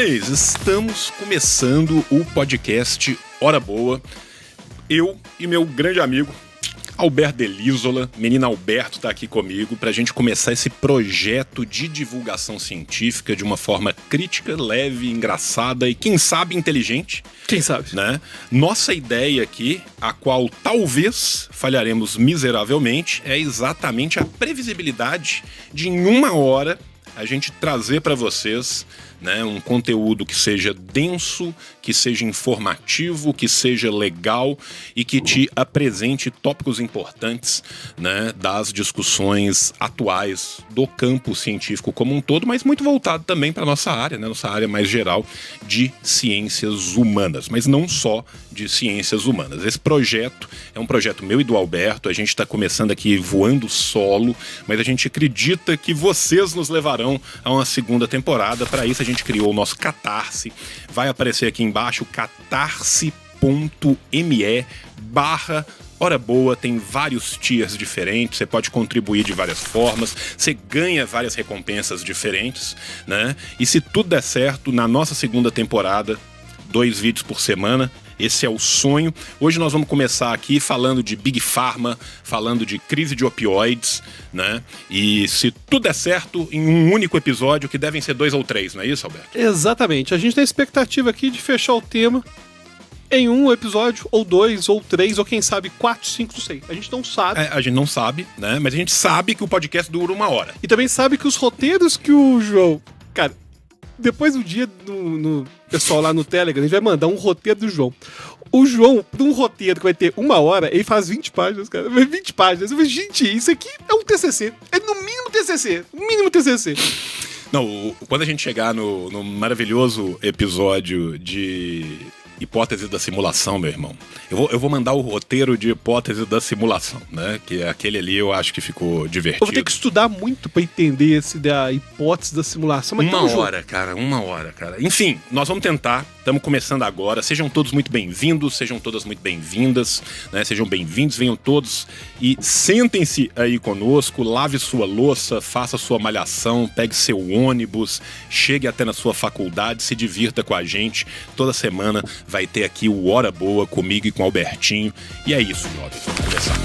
senhores, estamos começando o podcast Hora Boa. Eu e meu grande amigo Alberto Delísola, menino Alberto, tá aqui comigo pra gente começar esse projeto de divulgação científica de uma forma crítica, leve, engraçada e, quem sabe, inteligente. Quem sabe? Né? Nossa ideia aqui, a qual talvez falharemos miseravelmente, é exatamente a previsibilidade de, em uma hora, a gente trazer para vocês, né, um conteúdo que seja denso, que seja informativo, que seja legal e que te apresente tópicos importantes, né, das discussões atuais do campo científico como um todo, mas muito voltado também para a nossa área, né, nossa área mais geral de ciências humanas, mas não só de ciências humanas. Esse projeto é um projeto meu e do Alberto, a gente está começando aqui voando solo, mas a gente acredita que vocês nos levarão a uma segunda temporada. Para isso a gente criou o nosso Catarse, vai aparecer aqui embaixo, catarse.me/Hora Boa, tem vários tiers diferentes, você pode contribuir de várias formas, você ganha várias recompensas diferentes, né? E se tudo der certo, na nossa segunda temporada, 2 vídeos por semana, esse é o sonho. Hoje nós vamos começar aqui falando de Big Pharma, falando de crise de opioides, né? E se tudo der certo, em um único episódio, que devem ser 2 ou 3, não é isso, Alberto? Exatamente. A gente tem a expectativa aqui de fechar o tema em um episódio, ou 2, ou 3, ou quem sabe 4, 5, não sei. A gente não sabe. A gente não sabe, né? Mas a gente sabe que o podcast dura 1 hora. E também sabe que os roteiros que o João... Cara, depois do dia no pessoal lá no Telegram, a gente vai mandar um roteiro do João. O João, para um roteiro que vai ter 1 hora, ele faz 20 páginas, cara. 20 páginas. Eu falei, gente, isso aqui é um TCC. É no mínimo TCC. No mínimo TCC. Não, quando a gente chegar no maravilhoso episódio de hipótese da simulação, meu irmão, eu vou mandar o roteiro de hipótese da simulação, né? Que é aquele ali, eu acho que ficou divertido. Eu vou ter que estudar muito pra entender esse da hipótese da simulação. Mas 1 hora, cara. Enfim, nós vamos tentar. Estamos começando agora. Sejam todos muito bem-vindos, sejam todas muito bem-vindas, né? Sejam bem-vindos, venham todos e sentem-se aí conosco, lave sua louça, faça sua malhação, pegue seu ônibus, chegue até na sua faculdade, se divirta com a gente. Toda semana vai ter aqui o Hora Boa comigo e com o Albertinho. E é isso, brother. Vamos começar.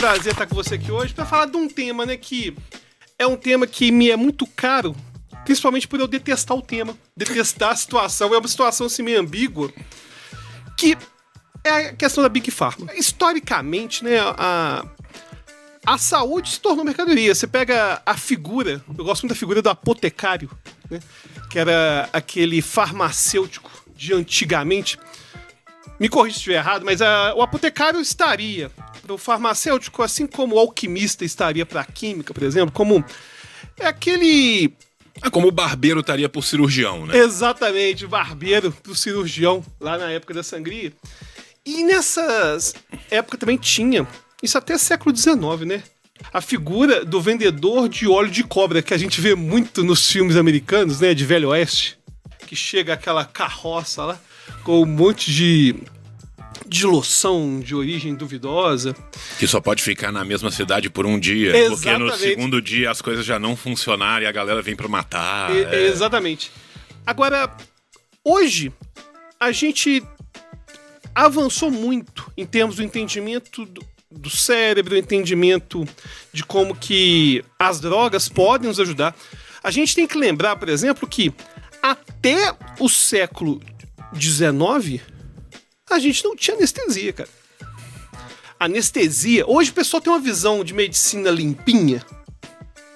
Prazer estar com você aqui hoje para falar de um tema, né, que é um tema que me é muito caro, principalmente por eu detestar o tema, detestar a situação. É uma situação assim meio ambígua, que é a questão da Big Pharma. Historicamente, né, a saúde se tornou mercadoria. Você pega a figura, eu gosto muito da figura do apotecário, né, que era aquele farmacêutico de antigamente. Me corrija se estiver errado, mas o apotecário estaria para o farmacêutico, assim como o alquimista estaria para a química, por exemplo, como é aquele... Como o barbeiro estaria por cirurgião, né? Exatamente, o barbeiro pro cirurgião, lá na época da sangria. E nessas épocas também tinha, isso até século XIX, né? A figura do vendedor de óleo de cobra, que a gente vê muito nos filmes americanos, né? De Velho Oeste, que chega aquela carroça lá, com um monte de loção de origem duvidosa. Que só pode ficar na mesma cidade por um dia. Exatamente. Porque no segundo dia as coisas já não funcionaram e a galera vem pra matar. Exatamente. Agora, hoje, a gente avançou muito em termos do entendimento do cérebro, do entendimento de como que as drogas podem nos ajudar. A gente tem que lembrar, por exemplo, que até o século XIX, a gente não tinha anestesia, cara. Anestesia... Hoje o pessoal tem uma visão de medicina limpinha,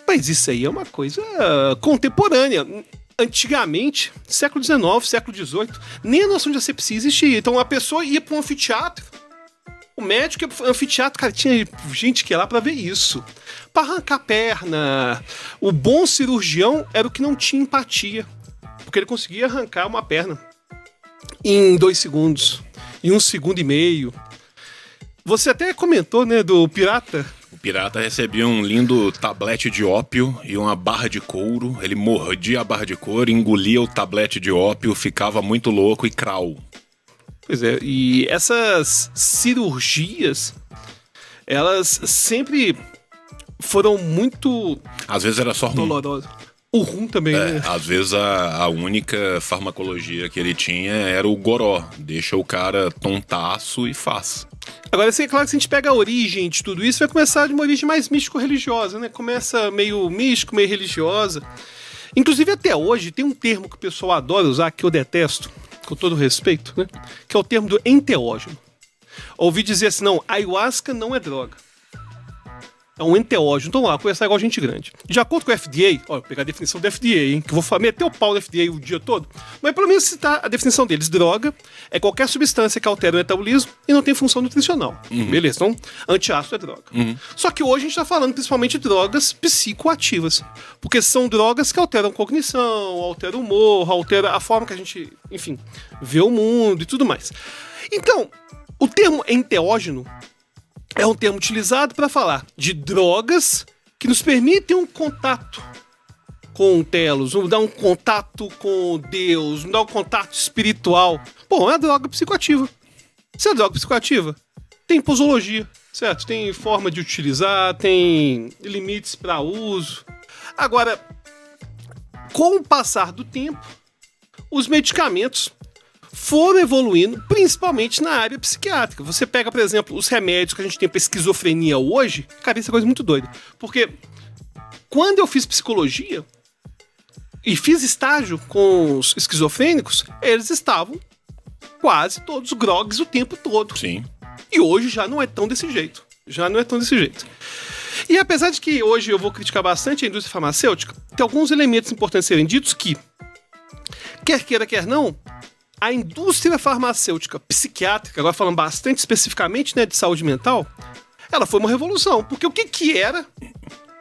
mas isso aí é uma coisa contemporânea. Antigamente, século XIX, século XVIII, nem a noção de asepsia existia. Então a pessoa ia para um anfiteatro, o médico ia para um anfiteatro, cara, tinha gente que ia lá para ver isso. Para arrancar a perna. O bom cirurgião era o que não tinha empatia, porque ele conseguia arrancar uma perna em 2 segundos, em 1,5 segundos. Você até comentou, né, do pirata. O pirata recebia um lindo tablete de ópio e uma barra de couro. Ele mordia a barra de couro, engolia o tablete de ópio, ficava muito louco e crau. Pois é, e essas cirurgias, elas sempre foram muito... Às vezes era só rum. dolorosas. O rum também, né? Às vezes a única farmacologia que ele tinha era o goró. Deixa o cara tontaço e faz. Agora, assim, é claro que se a gente pega a origem de tudo isso, vai começar de uma origem mais místico-religiosa, né? Começa meio místico, meio religiosa. Inclusive, até hoje, tem um termo que o pessoal adora usar, que eu detesto, com todo respeito, né? Que é o termo do enteógeno. Ouvi dizer assim, não, ayahuasca não é droga. É um enteógeno. Então, lá, conversar igual gente grande. De acordo com o FDA, ó, vou pegar a definição do FDA, hein? Que eu vou meter o pau do FDA o dia todo. Mas pelo menos citar a definição deles. Droga é qualquer substância que altera o metabolismo e não tem função nutricional. Beleza, então, antiácido é droga. Só que hoje a gente tá falando principalmente de drogas psicoativas. Porque são drogas que alteram cognição, alteram o humor, alteram a forma que a gente, enfim, vê o mundo e tudo mais. Então, o termo enteógeno é um termo utilizado para falar de drogas que nos permitem um contato com o telos, nos dá um contato com Deus, nos dá um contato espiritual. Bom, é uma droga psicoativa. Se é droga psicoativa, tem posologia, certo? Tem forma de utilizar, tem limites para uso. Agora, com o passar do tempo, os medicamentos foram evoluindo, principalmente na área psiquiátrica. Você pega, por exemplo, os remédios que a gente tem para esquizofrenia hoje. Cara, isso é coisa muito doida. Porque quando eu fiz psicologia e fiz estágio com os esquizofrênicos, eles estavam quase todos grogues o tempo todo. Sim. E hoje já não é tão desse jeito. Já não é tão desse jeito. E apesar de que hoje eu vou criticar bastante a indústria farmacêutica, tem alguns elementos importantes a serem ditos que, quer queira, quer não, a indústria farmacêutica psiquiátrica, agora falando bastante especificamente, né, de saúde mental, ela foi uma revolução. Porque o que era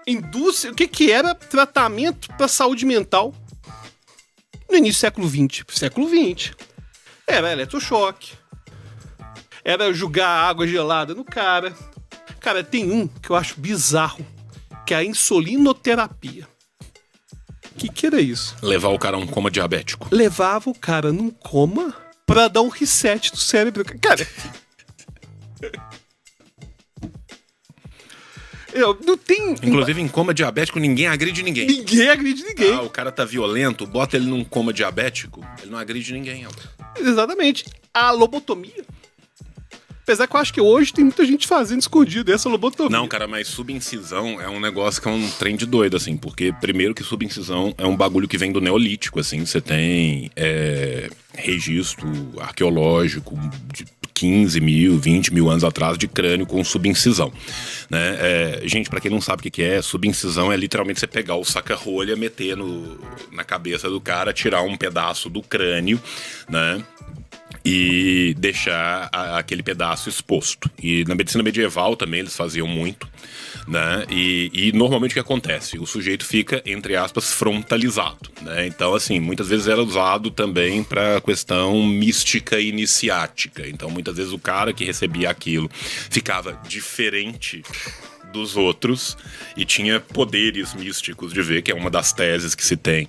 indústria, o que era tratamento para saúde mental no início do século XX? Era eletrochoque, era jogar água gelada no cara. Cara, tem um que eu acho bizarro, que é a insulinoterapia. Que era isso? Levar o cara a um coma diabético. Levava o cara num coma pra dar um reset do cérebro. Cara... não tem... Inclusive, em coma diabético, ninguém agride ninguém. Ninguém agride ninguém. O cara tá violento, bota ele num coma diabético, ele não agride ninguém. Exatamente. A lobotomia. Apesar que eu acho que hoje tem muita gente fazendo escondido essa lobotomia. Não, cara, mas subincisão é um negócio que é um trem de doido, assim. Porque, primeiro, que subincisão é um bagulho que vem do Neolítico, assim. Você tem registro arqueológico de 15 mil, 20 mil anos atrás de crânio com subincisão, né? Gente, pra quem não sabe o que é, subincisão é literalmente você pegar o saca-rolha, meter na cabeça do cara, tirar um pedaço do crânio, né? E deixar aquele pedaço exposto. E na medicina medieval também eles faziam muito, né? E normalmente o que acontece? O sujeito fica, entre aspas, frontalizado, né? Então, assim, muitas vezes era usado também para questão mística e iniciática. Então, muitas vezes o cara que recebia aquilo ficava diferente dos outros e tinha poderes místicos de ver, que é uma das teses que se tem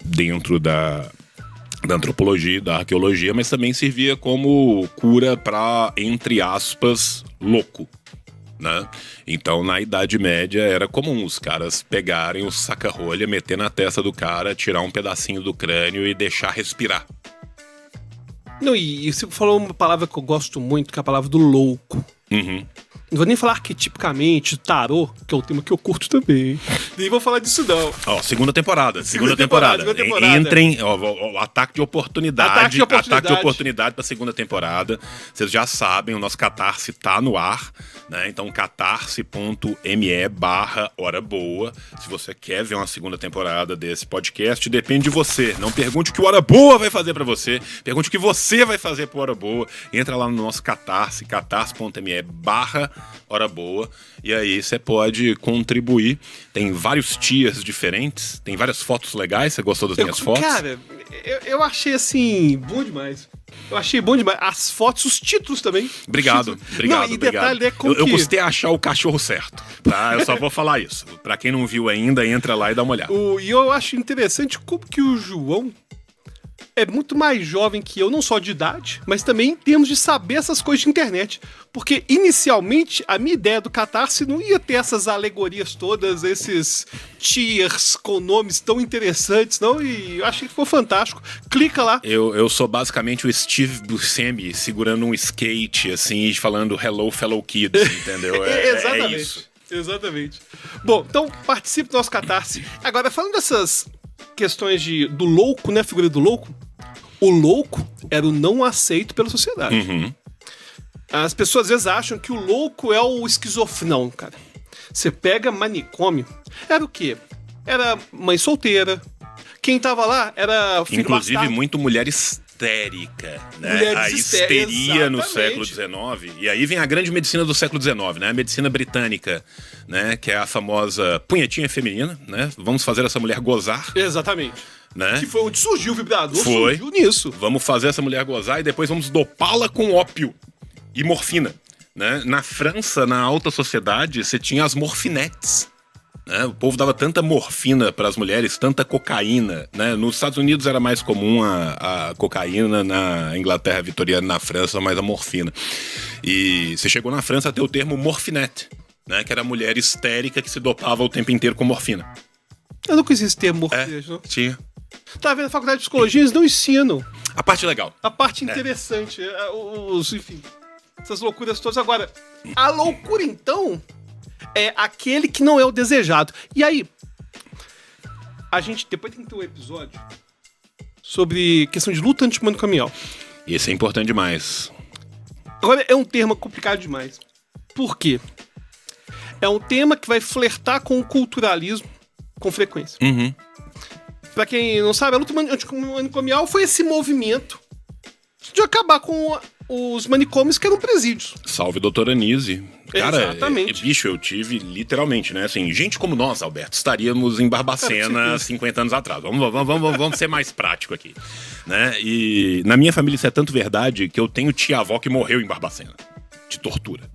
dentro da antropologia, da arqueologia, mas também servia como cura para, entre aspas, louco, né? Então, na Idade Média, era comum os caras pegarem o saca-rolha, meter na testa do cara, tirar um pedacinho do crânio e deixar respirar. Não, e você falou uma palavra que eu gosto muito, que é a palavra do louco. Uhum. Não vou nem falar arquetipicamente, tarô, que é um tema que eu curto também. Nem vou falar disso, não. Segunda temporada. Entrem, o ataque de oportunidade. Ataque de oportunidade pra segunda temporada. Vocês já sabem, o nosso Catarse tá no ar, né? Então, catarse.me/Hora Boa. Se você quer ver uma segunda temporada desse podcast, depende de você. Não pergunte o que o Hora Boa vai fazer pra você. Pergunte o que você vai fazer pro Hora Boa. Entra lá no nosso Catarse, catarse.me/Hora Boa, e aí você pode contribuir. Tem vários tiers diferentes, tem várias fotos legais. Você gostou das minhas fotos? Cara, eu achei assim, bom demais. Eu achei bom demais. As fotos, os títulos também. Obrigado. Não, e detalhe é como eu custei achar o cachorro certo, tá? Eu só vou falar isso. Pra quem não viu ainda, entra lá e dá uma olhada. E eu acho interessante como que o João é muito mais jovem que eu, não só de idade, mas também em termos de saber essas coisas de internet. Porque, inicialmente, a minha ideia do Catarse não ia ter essas alegorias todas, esses tiers com nomes tão interessantes, não, e eu achei que ficou fantástico. Clica lá. Eu sou basicamente o Steve Buscemi segurando um skate, assim, e falando hello, fellow kids, entendeu? Exatamente. É isso. Exatamente. Bom, então participe do nosso Catarse. Agora, falando dessas questões do louco, né, a figura do louco, o louco era o não aceito pela sociedade. Uhum. As pessoas às vezes acham que o louco é o esquizofrênico. Não, cara. Você pega manicômio, era o quê? Era mãe solteira. Quem tava lá era filho Inclusive, bastardo. muito mulher histérica, né? Mulheres A histeria no exatamente. século XIX. E aí vem a grande medicina do século XIX, né? A medicina britânica, né? Que é a famosa punhetinha feminina, né? Vamos fazer essa mulher gozar, Exatamente. né? Que foi onde surgiu o vibrador, Foi. surgiu nisso. Vamos fazer essa mulher gozar e depois vamos dopá-la com ópio e morfina, né? Na França, na alta sociedade, você tinha as morfinetes. Né? O povo dava tanta morfina para as mulheres, tanta cocaína, né? Nos Estados Unidos era mais comum a cocaína, na Inglaterra vitoriana, na França, mais a morfina. E você chegou na França a ter o termo morfinete, né? Que era a mulher histérica que se dopava o tempo inteiro com morfina. Eu não conhecia esse termo morfina, não. Tinha. Tá vendo? A faculdade de psicologia, eles não ensinam A parte legal. a parte interessante, enfim, essas loucuras todas. Agora, a loucura, então, é aquele que não é o desejado. E aí, a gente depois tem que ter um episódio sobre questão de luta antimanicomial. Esse é importante demais. Agora, é um tema complicado demais. Por quê? É um tema que vai flertar com o culturalismo com frequência. Uhum. Pra quem não sabe, a luta antimanicomial foi esse movimento de acabar com os manicômios que eram presídios. Salve, doutora Anise. Cara, Exatamente. Bicho, eu tive literalmente, né? Assim, gente como nós, Alberto, estaríamos em Barbacena 50 anos atrás. Vamos ser mais prático aqui. Né? E na minha família isso é tanto verdade que eu tenho tia-avó que morreu em Barbacena. De tortura.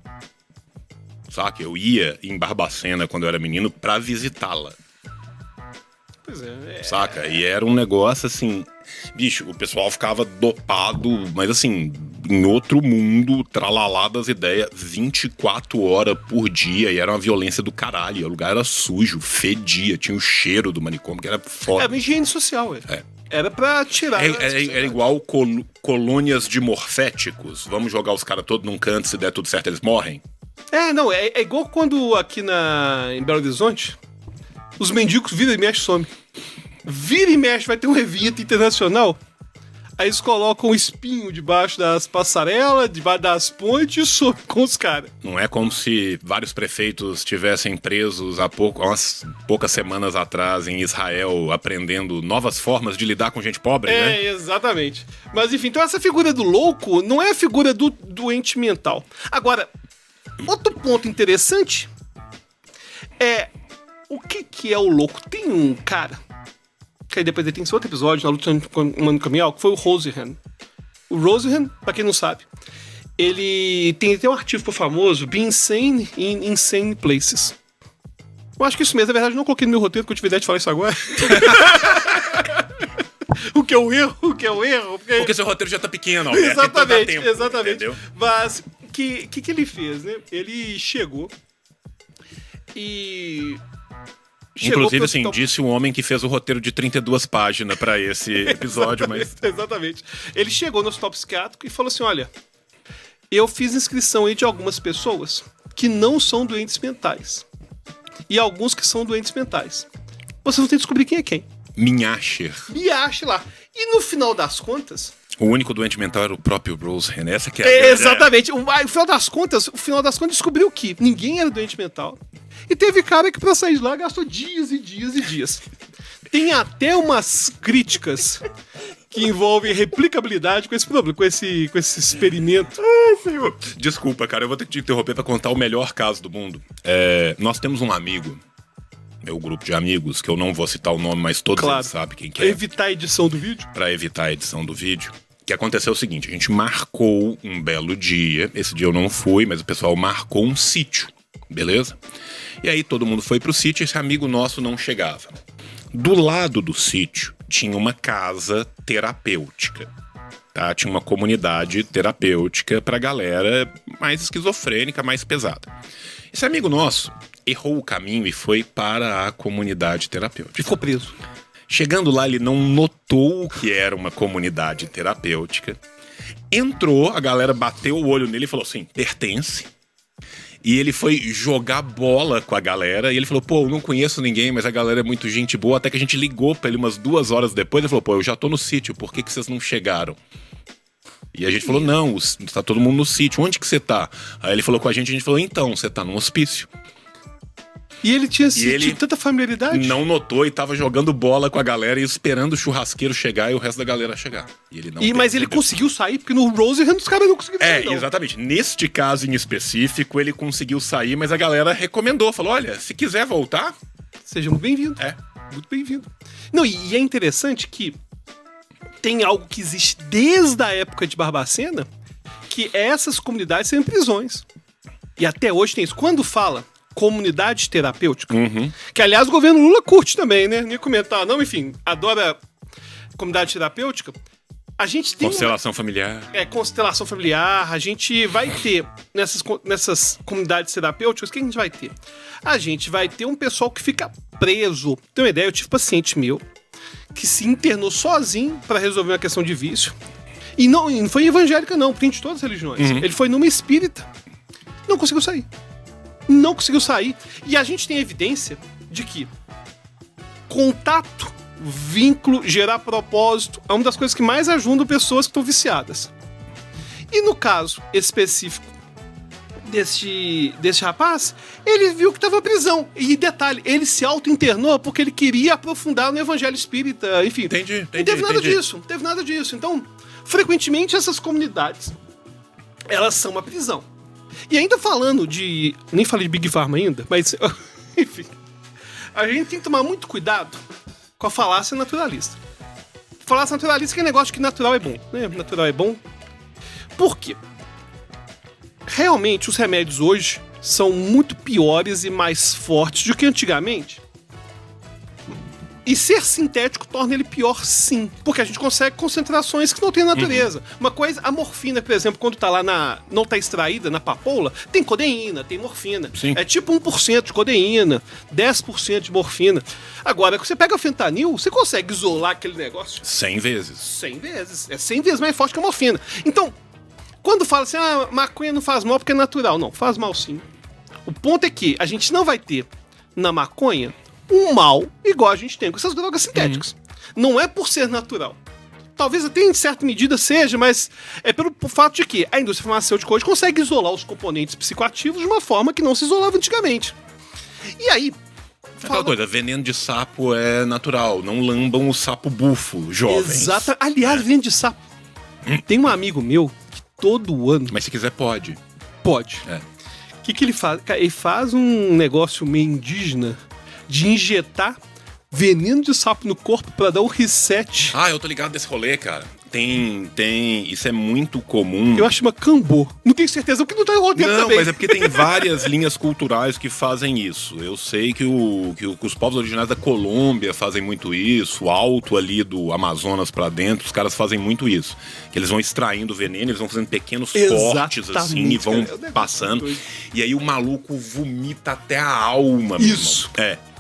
Saca? Eu ia em Barbacena quando eu era menino pra visitá-la. Pois é. Saca? E era um negócio assim. Bicho, o pessoal ficava dopado, mas assim, em outro mundo, tralalá das ideias, 24 horas por dia, e era uma violência do caralho. O lugar era sujo, fedia, tinha o cheiro do manicômio, que era foda. Era uma higiene social, velho. É. Era pra tirar. Era igual colônias de morféticos. Vamos jogar os caras todos num canto, se der tudo certo, eles morrem. É igual quando aqui em Belo Horizonte, os mendigos vira e mexe some. Vira e mexe, vai ter um evento internacional. Aí eles colocam um espinho debaixo das passarelas, debaixo das pontes e some com os caras. Não é como se vários prefeitos tivessem presos há umas poucas semanas atrás em Israel, aprendendo novas formas de lidar com gente pobre, né? Exatamente. Mas enfim, então essa figura do louco não é a figura do doente mental. Agora, outro ponto interessante é o que é o louco. Tem um cara, que aí depois tem esse outro episódio na luta antimanicomial, que foi o Rosehan. O Rosehan, pra quem não sabe, ele tem até um artigo famoso, Be Insane in Insane Places. Eu acho que isso mesmo, na verdade eu não coloquei no meu roteiro, porque eu tive ideia de falar isso agora. O que é o erro? Porque seu roteiro já tá pequeno, Alberto, Exatamente, então dá tempo, exatamente. entendeu? Mas o que ele fez, né? Ele chegou e... Inclusive, assim, disse um homem que fez o roteiro de 32 páginas pra esse episódio, mas... Exatamente. Ele chegou no hospital psiquiátrico e falou assim, olha, eu fiz inscrição aí de algumas pessoas que não são doentes mentais. E alguns que são doentes mentais. Vocês vão ter que descobrir quem é quem. Minhacher. Me ache lá. E no final das contas... O único doente mental era o próprio Rosehan. Essa que é a Exatamente. O final das contas descobriu que ninguém era doente mental. E teve cara que pra sair de lá gastou dias e dias e dias. Tem até umas críticas que envolvem replicabilidade com esse problema, com esse experimento. Ai, senhor. Desculpa, cara, eu vou ter que te interromper pra contar o melhor caso do mundo. Nós temos um amigo, meu grupo de amigos, que eu não vou citar o nome, mas todos eles sabem quem que é. Pra evitar a edição do vídeo? Pra evitar a edição do vídeo. Que aconteceu o seguinte, a gente marcou um belo dia, esse dia eu não fui, mas o pessoal marcou um sítio, beleza? E aí todo mundo foi pro sítio e esse amigo nosso não chegava. Do lado do sítio tinha uma casa terapêutica. Tá? Tinha uma comunidade terapêutica pra galera mais esquizofrênica, mais pesada. Esse amigo nosso errou o caminho e foi para a comunidade terapêutica. Ficou preso. Chegando lá, ele não notou que era uma comunidade terapêutica. Entrou, a galera bateu o olho nele e falou assim, pertence. E ele foi jogar bola com a galera. E ele falou, pô, eu não conheço ninguém, mas a galera é muito gente boa. Até que a gente ligou pra ele umas 2 horas depois. Ele falou, pô, eu já tô no sítio, por que vocês não chegaram? E a gente falou, não, tá todo mundo no sítio, onde que você tá? Aí ele falou com a gente falou, então, você tá num hospício. E ele tinha sentido tanta familiaridade? Não notou e tava jogando bola com a galera e esperando o churrasqueiro chegar e o resto da galera chegar. E ele não mas ele conseguiu sair, porque no Rose os caras não conseguiram sair, não. Exatamente. Neste caso em específico, ele conseguiu sair, mas a galera recomendou. Falou, olha, se quiser voltar... Seja muito bem-vindo. Muito bem-vindo. Não, e é interessante que tem algo que existe desde a época de Barbacena, que essas comunidades são prisões. E até hoje tem isso. Quando fala comunidade terapêutica, que aliás o governo Lula curte também, né? Nem comentar, não, enfim, adora comunidade terapêutica. A gente tem constelação familiar. Constelação familiar. A gente vai ter nessas comunidades terapêuticas, o que a gente vai ter? A gente vai ter um pessoal que fica preso. Tem uma ideia, eu tive um paciente meu que se internou sozinho para resolver uma questão de vício. E não foi evangélica, não, tem de todas as religiões. Ele foi numa espírita. Não conseguiu sair. Não conseguiu sair. E a gente tem evidência de que contato, vínculo, gerar propósito é uma das coisas que mais ajudam pessoas que estão viciadas. E no caso específico desse rapaz, ele viu que estava na prisão. E detalhe, ele se auto-internou porque ele queria aprofundar no evangelho espírita. Enfim, entendi, não teve nada disso. Então, frequentemente essas comunidades, elas são uma prisão. E ainda falando de... Nem falei de Big Pharma ainda, mas... Enfim. A gente tem que tomar muito cuidado com a falácia naturalista. Falácia naturalista é aquele negócio de que natural é bom, né? Natural é bom. Por quê? Realmente, os remédios hoje são muito piores e mais fortes do que antigamente. E ser sintético torna ele pior, sim. Porque a gente consegue concentrações que não tem na natureza. Uma coisa, a morfina, por exemplo, quando tá lá não tá extraída na papoula, tem codeína, tem morfina. Sim. É tipo 1% de codeína, 10% de morfina. Agora, você pega o fentanil, você consegue isolar aquele negócio? 100 vezes. 100 vezes. É 100 vezes mais forte que a morfina. Então, quando fala assim, maconha não faz mal porque é natural. Não, faz mal sim. O ponto é que a gente não vai ter na maconha um mal igual a gente tem com essas drogas sintéticas. Não é por ser natural. Talvez até em certa medida seja, mas é pelo fato de que a indústria farmacêutica hoje consegue isolar os componentes psicoativos de uma forma que não se isolava antigamente. E aí... Aquela coisa, veneno de sapo é natural, não lambam o sapo bufo, jovens. Exato. Aliás, veneno de sapo. Tem um amigo meu que todo ano... Mas se quiser, pode. Pode. O que ele faz? Ele faz um negócio meio indígena de injetar veneno de sapo no corpo pra dar um reset. Eu tô ligado desse rolê, cara. Tem. Isso é muito comum. Eu acho uma cambô. Não tenho certeza, porque não tá rodando também. Não, mas é porque tem várias linhas culturais que fazem isso. Eu sei que os povos originários da Colômbia fazem muito isso. O alto ali do Amazonas pra dentro, os caras fazem muito isso. Que eles vão extraindo o veneno, eles vão fazendo pequenos cortes assim e vão passando. E aí o maluco vomita até a alma, isso. Meu irmão.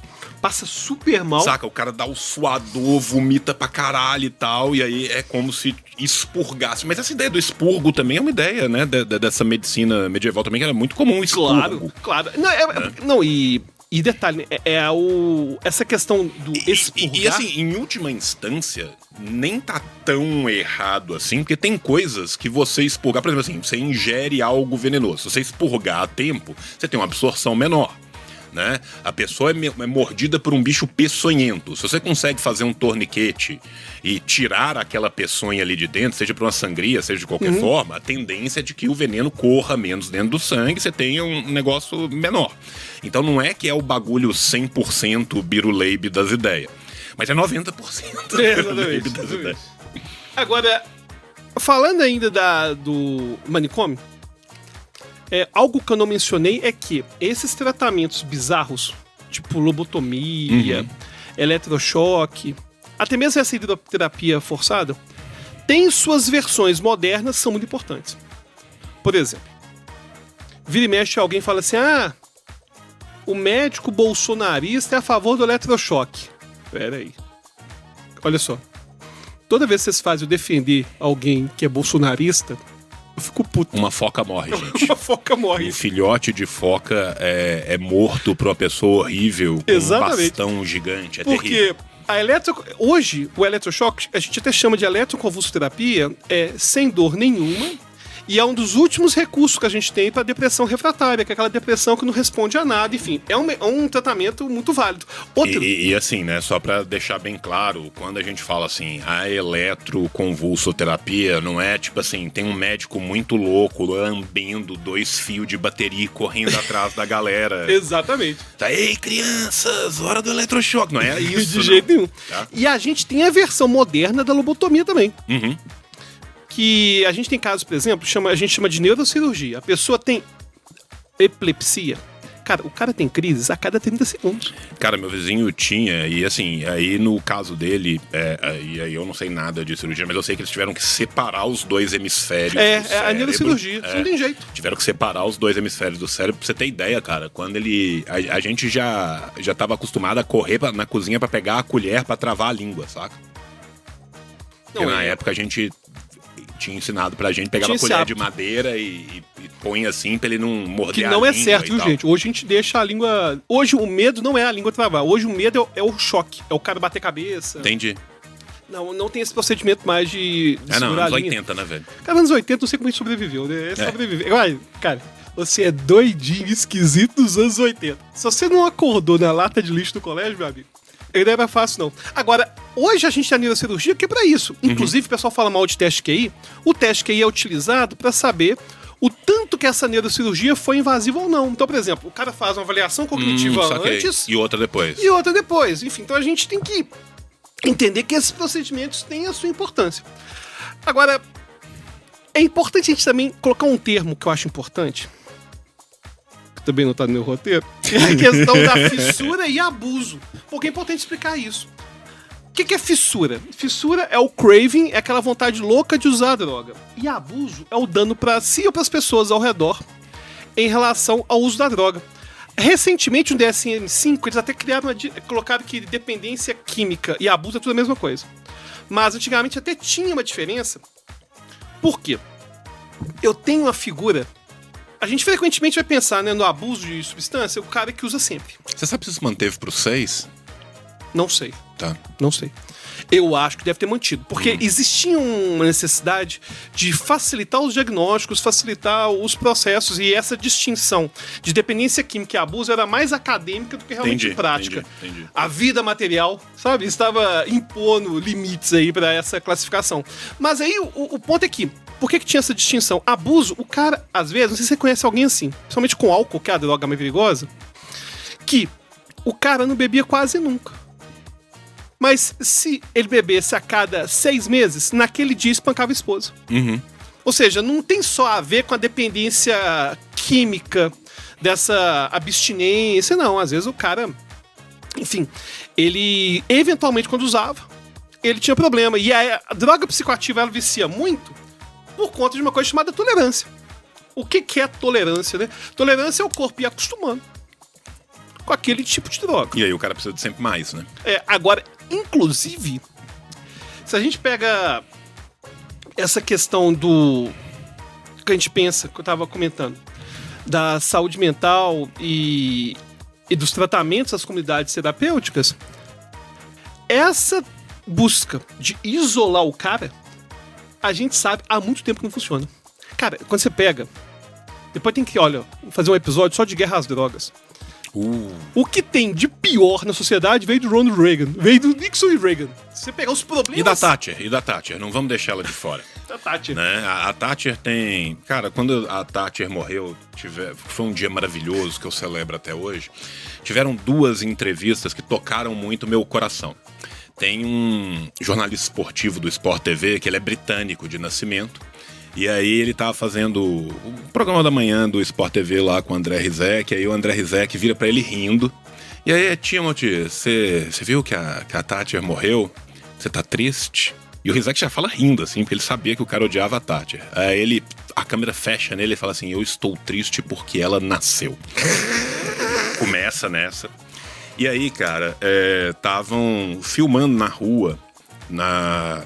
Passa super mal. Saca, o cara dá o suador, vomita pra caralho e tal, e aí é como se expurgasse. Mas essa ideia do expurgo também é uma ideia, né, dessa medicina medieval também, que era muito comum, expurgo. Claro. Não, e detalhe, essa questão do expurgar... E assim, em última instância, nem tá tão errado assim, porque tem coisas que você expurgar, por exemplo assim, você ingere algo venenoso, se você expurgar a tempo, você tem uma absorção menor. Né? A pessoa é mordida por um bicho peçonhento. Se você consegue fazer um torniquete e tirar aquela peçonha ali de dentro, seja por uma sangria, seja de qualquer forma, a tendência é de que o veneno corra menos dentro do sangue, você tenha um negócio menor. Então não é que é o bagulho 100% biruleibe das ideias, mas é 90% biruleibe das ideias. Agora, falando ainda do manicômio, algo que eu não mencionei é que esses tratamentos bizarros, tipo lobotomia, eletrochoque, até mesmo essa hidroterapia forçada, tem suas versões modernas, são muito importantes. Por exemplo, vira e mexe alguém fala assim, o médico bolsonarista é a favor do eletrochoque. Pera aí. Olha só. Toda vez que vocês fazem eu defender alguém que é bolsonarista, eu fico puto. Uma foca morre, gente. Uma foca morre. Um filhote de foca é morto por uma pessoa horrível, com Exatamente. um bastão gigante. É Porque terrível. hoje, o eletrochoque, a gente até chama de eletroconvulsoterapia, sem dor nenhuma, e é um dos últimos recursos que a gente tem para depressão refratária, que é aquela depressão que não responde a nada, enfim. É um tratamento muito válido. E assim, né, só pra deixar bem claro, quando a gente fala assim, a eletroconvulsoterapia, não é tipo assim, tem um médico muito louco lambendo 2 fios de bateria e correndo atrás da galera. Exatamente. Tá, ei, crianças, hora do eletrochoque. Não é isso, De jeito nenhum. Tá. E a gente tem a versão moderna da lobotomia também. Uhum. Que a gente tem casos, por exemplo, a gente chama de neurocirurgia. A pessoa tem epilepsia. Cara, o cara tem crises a cada 30 segundos. Cara, meu vizinho tinha, e assim, aí no caso dele, e aí eu não sei nada de cirurgia, mas eu sei que eles tiveram que separar os 2 hemisférios do cérebro. A neurocirurgia, isso não tem jeito. Tiveram que separar os 2 hemisférios do cérebro, pra você ter ideia, cara. Quando ele... A gente já tava acostumado a correr na cozinha pra pegar a colher pra travar a língua, saca? Porque na época a gente tinha ensinado pra gente pegar uma colher de madeira e põe assim pra ele não morder a língua. Que não é certo, viu, gente? Hoje a gente deixa a língua... Hoje o medo não é a língua travar. Hoje o medo é o choque. É o cara bater cabeça. Entendi. Não tem esse procedimento mais de segurar anos a linha. 80, né, velho? Cara, anos 80, não sei como a gente sobreviveu, né? Sobreviver. Olha, cara, você é doidinho, esquisito dos anos 80. Se você não acordou na lata de lixo do colégio, meu amigo, ele não era fácil, não. Agora, hoje a gente tem a neurocirurgia que é pra isso. Inclusive, o pessoal fala mal de teste QI. O teste QI é utilizado pra saber o tanto que essa neurocirurgia foi invasiva ou não. Então, por exemplo, o cara faz uma avaliação cognitiva antes... E outra depois. E outra depois. Enfim, então a gente tem que entender que esses procedimentos têm a sua importância. Agora, é importante a gente também colocar um termo que eu acho importante, que também não tá no meu roteiro, que é a questão da fissura e abuso. Porque é importante explicar isso. O que é fissura? Fissura é o craving, é aquela vontade louca de usar a droga. E abuso é o dano para si ou para as pessoas ao redor em relação ao uso da droga. Recentemente, no DSM-5, eles até colocaram que dependência química e abuso é tudo a mesma coisa. Mas antigamente até tinha uma diferença. Por quê? Eu tenho uma figura... A gente frequentemente vai pensar, né, no abuso de substância, o cara que usa sempre. Você sabe se isso manteve pro 6? Não sei. Tá. Não sei. Eu acho que deve ter mantido. Porque existia uma necessidade de facilitar os diagnósticos, facilitar os processos, e essa distinção de dependência química e abuso era mais acadêmica do que realmente prática. Entendi. A vida material, sabe, estava impondo limites aí pra essa classificação. Mas aí o ponto é que, por que tinha essa distinção? Abuso, o cara, às vezes, não sei se você conhece alguém assim, principalmente com álcool, que é a droga mais perigosa, que o cara não bebia quase nunca. Mas se ele bebesse a cada 6 meses, naquele dia espancava a esposa. Ou seja, não tem só a ver com a dependência química dessa abstinência, não. Às vezes o cara, enfim, ele eventualmente quando usava, ele tinha problema. E a droga psicoativa, ela vicia muito por conta de uma coisa chamada tolerância. O que é tolerância, né? Tolerância é o corpo ir acostumando com aquele tipo de droga. E aí o cara precisa de sempre mais, né? Agora, inclusive, se a gente pega essa questão do que a gente pensa, que eu tava comentando, da saúde mental e dos tratamentos das comunidades terapêuticas, essa busca de isolar o cara, a gente sabe há muito tempo que não funciona. Cara, quando você pega, depois tem que, fazer um episódio só de guerra às drogas. O que tem de pior na sociedade veio do Ronald Reagan, veio do Nixon e Reagan. Se você pegar os problemas... E da Thatcher, não vamos deixar ela de fora. Da Thatcher. Né? A Thatcher tem... Cara, quando a Thatcher morreu, foi um dia maravilhoso que eu celebro até hoje. Tiveram 2 entrevistas que tocaram muito meu coração. Tem um jornalista esportivo do Sport TV, que ele é britânico de nascimento. E aí ele tava fazendo o programa da manhã do Sport TV lá com o André Rizek, aí o André Rizek vira pra ele rindo E aí, Timothy, você viu que a Thatcher morreu? Você tá triste? E o Rizek já fala rindo, assim, porque ele sabia que o cara odiava a Thatcher. Aí a câmera fecha nele e fala assim, eu estou triste porque ela nasceu. Começa nessa. E aí, cara, estavam filmando na rua,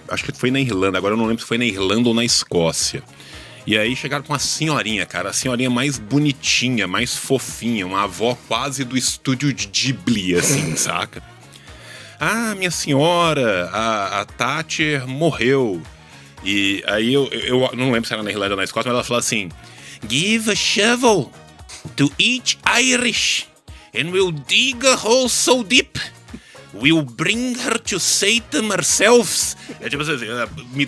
acho que foi na Irlanda, agora eu não lembro se foi na Irlanda ou na Escócia. E aí chegaram com uma senhorinha, cara, a senhorinha mais bonitinha, mais fofinha, uma avó quase do estúdio de Ghibli, assim, saca? Ah, minha senhora, a Thatcher morreu. E aí eu não lembro se era na Irlanda ou na Escócia, mas ela falou assim, give a shovel to each Irish and we'll dig a hole so deep. We'll bring her to Satan ourselves. É tipo assim,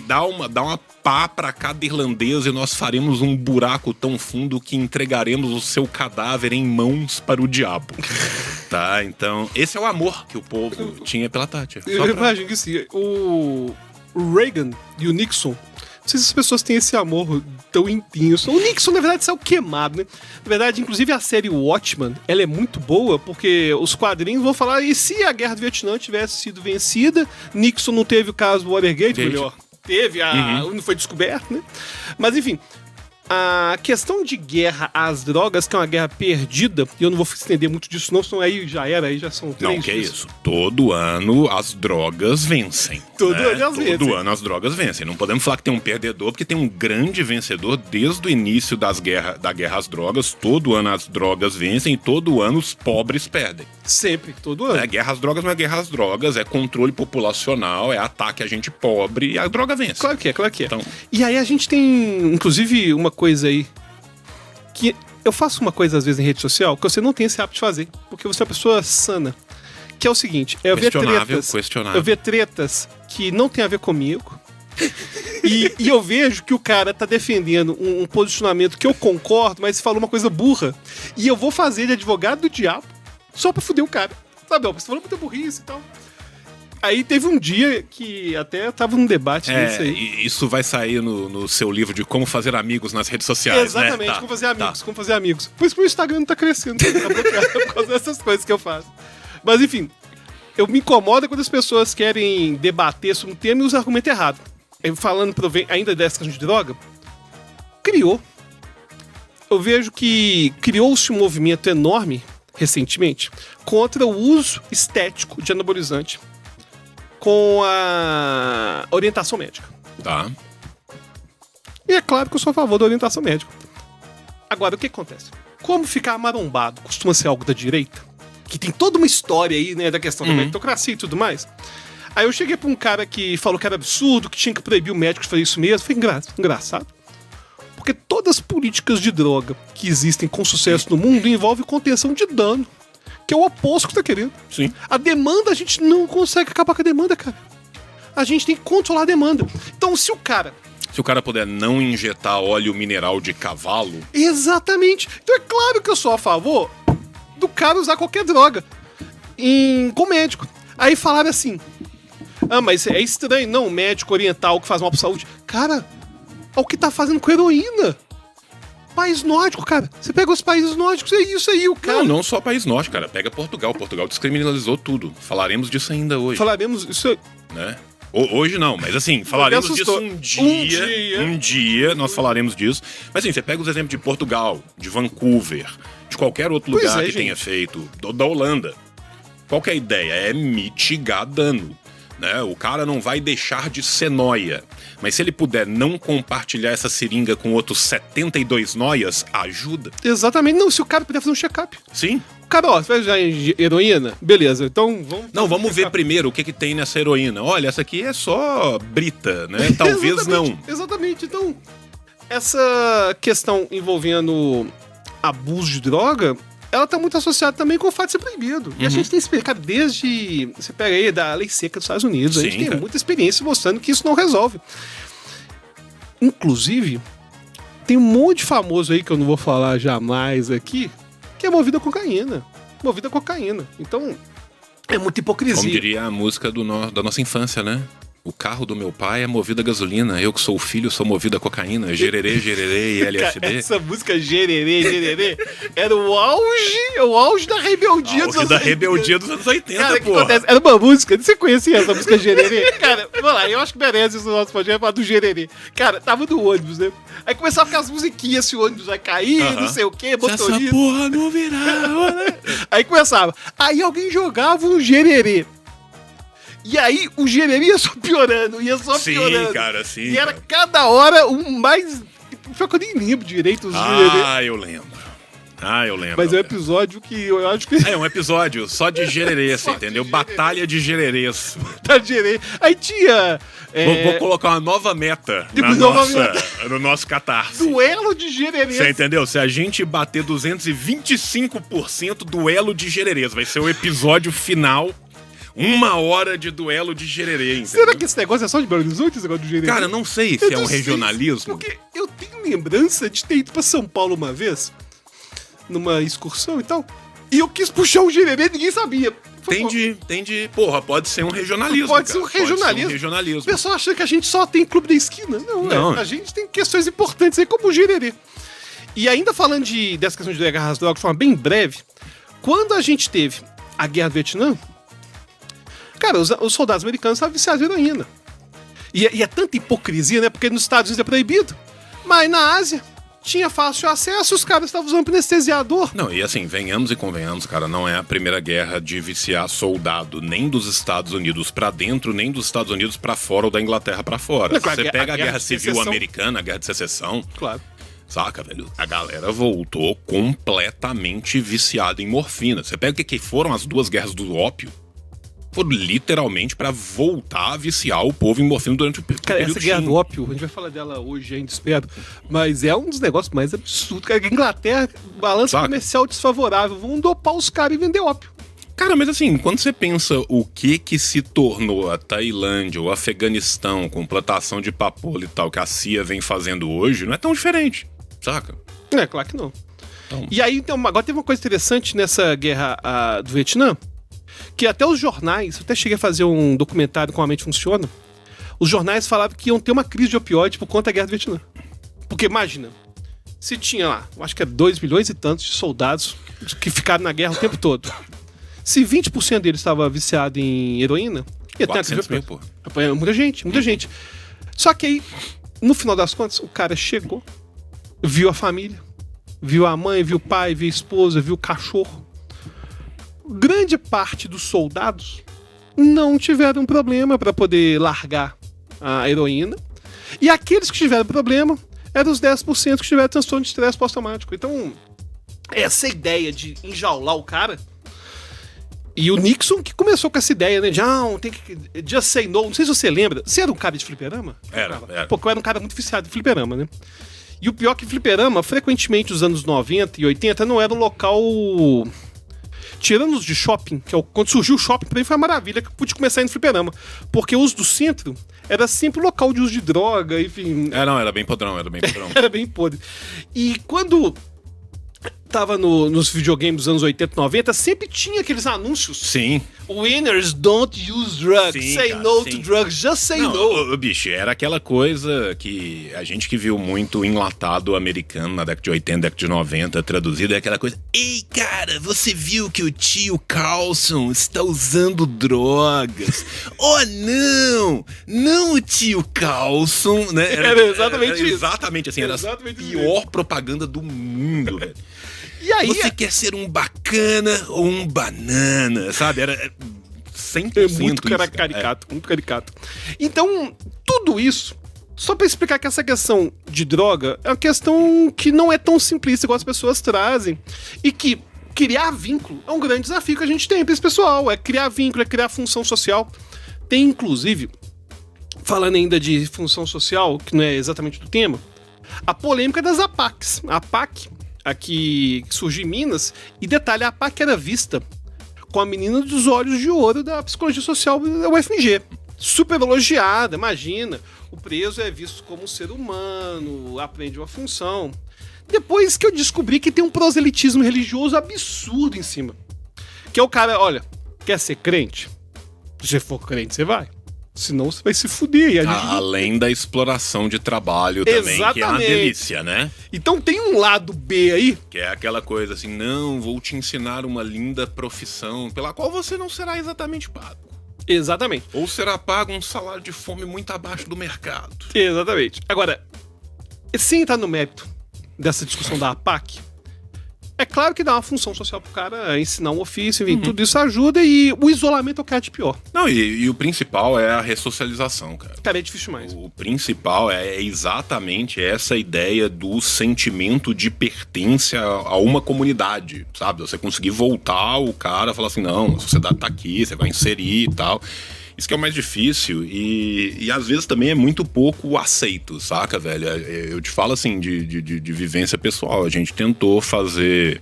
dá uma pá pra cada irlandês e nós faremos um buraco tão fundo que entregaremos o seu cadáver em mãos para o diabo. Tá, então, esse é o amor que o povo tinha pela Thatcher. Eu imagino que sim. O Reagan e o Nixon, não sei se as pessoas têm esse amor tão intenso. O Nixon, na verdade, saiu queimado, né? Na verdade, inclusive a série Watchmen, ela é muito boa, porque os quadrinhos vão falar, e se a Guerra do Vietnã tivesse sido vencida, Nixon não teve o caso do Watergate, melhor. Teve, não foi descoberto, né? Mas, enfim, a questão de guerra às drogas, que é uma guerra perdida, e eu não vou estender muito disso não, senão aí já são 3 Não, que dias. É isso. Todo ano as drogas vencem. Todo ano as drogas vencem. Não podemos falar que tem um perdedor, porque tem um grande vencedor desde o início da guerra às drogas. Todo ano as drogas vencem e todo ano os pobres perdem. Sempre, todo ano. Guerra às drogas não é guerra às drogas, é controle populacional, é ataque a gente pobre e a droga vence. Claro que é. Então... E aí a gente tem, inclusive, uma coisa aí que eu faço uma coisa às vezes em rede social que você não tem esse hábito de fazer, porque você é uma pessoa sana, que é o seguinte, eu ver tretas que não tem a ver comigo e eu vejo que o cara tá defendendo um posicionamento que eu concordo, mas falou uma coisa burra e eu vou fazer de advogado do diabo só pra fuder o cara, sabe? Você falou muita burrice e tal. Aí teve um dia que até tava num debate disso aí. Isso vai sair no seu livro de como fazer amigos nas redes sociais, exatamente, né? Como fazer amigos. Por isso que o Instagram não tá crescendo, por causa dessas coisas que eu faço. Mas enfim, eu me incomodo quando as pessoas querem debater sobre um tema e usar argumento errado. Falando ainda dessa questão de droga, eu vejo que criou-se um movimento enorme, recentemente, contra o uso estético de anabolizante com a orientação médica. Tá. E é claro que eu sou a favor da orientação médica. Agora, o que acontece? Como ficar marombado costuma ser algo da direita, que tem toda uma história aí, né, da questão da meritocracia e tudo mais. Aí eu cheguei pra um cara que falou que era absurdo, que tinha que proibir o médico de fazer isso mesmo. Foi engraçado. Porque todas as políticas de droga que existem com sucesso no mundo envolvem contenção de dano, que é o oposto que você tá querendo. Sim. A demanda, a gente não consegue acabar com a demanda, cara. A gente tem que controlar a demanda. Então, se o cara puder não injetar óleo mineral de cavalo... Exatamente. Então é claro que eu sou a favor do cara usar qualquer droga com médico. Aí falaram assim, mas é estranho, não, o médico oriental que faz mal pra saúde. Cara, olha o que tá fazendo com heroína. País nórdico, cara. Você pega os países nórdicos, é isso aí, o cara... Não só país nórdico, cara. Pega Portugal. Portugal descriminalizou tudo. Falaremos disso ainda hoje. Falaremos isso... Né? Hoje não, mas assim, falaremos disso um dia nós falaremos disso. Mas assim, você pega os exemplos de Portugal, de Vancouver, de qualquer outro lugar que tenha feito, da Holanda. Qual que é a ideia? É mitigar dano. Né? O cara não vai deixar de ser nóia. Mas se ele puder não compartilhar essa seringa com outros 72 noias, ajuda. Exatamente. Não, se o cara puder fazer um check-up. Sim. Cara, você vai usar heroína? Beleza, então vamos... Não, vamos ver primeiro o que tem nessa heroína. Olha, essa aqui é só brita, né? Talvez não. Exatamente. Então, essa questão envolvendo abuso de droga, ela tá muito associada também com o fato de ser proibido. E a gente tem explicado desde... Você pega aí da lei seca dos Estados Unidos. Sim, a gente tem muita experiência mostrando que isso não resolve. Inclusive, tem um monte de famoso aí que eu não vou falar jamais aqui, que é movido a cocaína. Então, é muita hipocrisia. Como diria a música da nossa infância, né? O carro do meu pai é movido a gasolina. Eu que sou o filho, sou movido a cocaína. Gererê, gererê e LSD. Essa música Gererê, Gererê era o auge da rebeldia dos anos 80. Da rebeldia dos anos 80, Cara, o que porra. acontece? Era uma música, você conhecia essa música Gererê? Cara, vamos lá, eu acho que merece isso no nosso podcast falar do Gererê. Cara, tava no ônibus, né? Aí começava a ficar as musiquinhas, se o ônibus vai cair, não sei o quê, motorista. Se essa porra não virar, né? Aí começava. Aí alguém jogava um Gererê. E aí o Gererê ia só piorando, piorando. Sim, cara, sim. E era cada hora um mais... Pior que eu nem lembro direito os Gererê. Eu lembro. Mas é um episódio que eu acho que... É um episódio só de gererê, você entendeu? Batalha de gererês. Batalha de gererê. Aí tinha... Vou colocar uma nova meta no nosso Catarse. Duelo de gererês. Você entendeu? Se a gente bater 225%, duelo de gererês. Vai ser o episódio final... 1 hora de duelo de gererê, entendeu? Será que esse negócio é só de Belo Horizonte, esse negócio de gererê? Cara, não sei se é um regionalismo. Porque eu tenho lembrança de ter ido pra São Paulo uma vez, numa excursão e tal, e eu quis puxar um gererê e ninguém sabia. Porra, pode ser um regionalismo. Pode ser um regionalismo. O pessoal acha que a gente só tem clube da esquina. Não. A gente tem questões importantes aí, como o gererê. E ainda falando dessa questão de guerra às drogas de forma bem breve, quando a gente teve a guerra do Vietnã, cara, os soldados americanos estavam viciados em heroína. E é tanta hipocrisia, né? Porque nos Estados Unidos é proibido. Mas na Ásia tinha fácil acesso, os caras estavam usando anestesiador. Não, e assim, venhamos e convenhamos, cara, não é a primeira guerra de viciar soldado nem dos Estados Unidos pra dentro, nem dos Estados Unidos pra fora ou da Inglaterra pra fora. Não, claro, você pega a guerra de civil secessão americana, a guerra de secessão. Claro. Saca, velho? A galera voltou completamente viciada em morfina. Você pega o que foram as duas guerras do ópio? Foram literalmente pra voltar a viciar o povo em morfina durante o período. Cara, essa guerra do ópio, a gente vai falar dela hoje ainda, espero, mas é um dos negócios mais absurdos. Cara, a Inglaterra, balança comercial desfavorável, vão dopar os caras e vender ópio. Cara, mas assim, quando você pensa o que se tornou a Tailândia, o Afeganistão, com plantação de papoula e tal, que a CIA vem fazendo hoje, não é tão diferente, saca? É, claro que não. Então... E aí, então, agora teve uma coisa interessante nessa guerra do Vietnã, que até os jornais, eu até cheguei a fazer um documentário como a mente funciona, os jornais falavam que iam ter uma crise de opioide por conta da guerra do Vietnã. Porque imagina, se tinha lá, eu acho que é 2 milhões e tantos de soldados que ficaram na guerra o tempo todo. Se 20% deles estava viciado em heroína, ia ter uma crise de opioide. Muita gente. Só que aí, no final das contas, o cara chegou, viu a família, viu a mãe, viu o pai, viu a esposa, viu o cachorro. Grande parte dos soldados não tiveram problema para poder largar a heroína. E aqueles que tiveram problema eram os 10% que tiveram transtorno de estresse pós-traumático. Então, essa ideia de enjaular o cara... E o Nixon que começou com essa ideia, né? Tem que... Just say no. Não sei se você lembra. Você era um cara de fliperama? Era. Porque eu era um cara muito viciado em fliperama, né? E o pior que fliperama, frequentemente, nos anos 90 e 80, não era um local... Tirando os de shopping, que é quando surgiu o shopping, pra mim foi uma maravilha que eu pude começar indo fliperama. Porque os do centro era sempre local de uso de droga, enfim... Era bem padrão. Era bem podre. E quando tava nos videogames dos anos 80 e 90, sempre tinha aqueles anúncios. Sim. Winners don't use drugs. Sim, say cara, no sim. to drugs. Just say no. Bicho, era aquela coisa que a gente que viu muito enlatado americano na década de 80, década de 90, traduzido, é aquela coisa: ei, cara, você viu que o tio Carlson está usando drogas? Oh, não o tio Carlson, né? Era exatamente isso. Exatamente assim, era exatamente a pior propaganda do mundo, velho. E aí, você quer ser um bacana ou um banana, sabe? Era 100% muito caricato, muito caricato. Então, tudo isso, só pra explicar que essa questão de droga é uma questão que não é tão simplista igual as pessoas trazem. E que criar vínculo é um grande desafio que a gente tem pra esse pessoal. É criar vínculo, é criar função social. Tem, inclusive, falando ainda de função social, que não é exatamente do tema, a polêmica das APACs. A APAC... aqui que surgiu em Minas, e detalhe, a APAC era vista com a menina dos olhos de ouro da psicologia social da UFMG. Super elogiada, imagina. O preso é visto como um ser humano, aprende uma função. Depois que eu descobri que tem um proselitismo religioso absurdo em cima. Que é o cara, olha, quer ser crente? Se você for crente, você vai. Senão você vai se fuder. E a gente... Além da exploração de trabalho também, Exatamente. que é uma delícia, né? Então tem um lado B aí. Que é aquela coisa assim, não, vou te ensinar uma linda profissão pela qual você não será exatamente pago. Exatamente. Ou será pago um salário de fome muito abaixo do mercado. Exatamente. Agora, sem entrar no mérito dessa discussão da APAC, é claro que dá uma função social pro cara ensinar um ofício, enfim, tudo isso ajuda e o isolamento é o que há de pior. Não, e o principal é a ressocialização, cara. Cara, é difícil mais. O principal é exatamente essa ideia do sentimento de pertença a uma comunidade, sabe? Você conseguir voltar o cara e falar assim, não, a sociedade tá aqui, você vai inserir e tal. Isso que é o mais difícil e às vezes também é muito pouco aceito, saca, velho? Eu te falo assim de vivência pessoal. A gente tentou fazer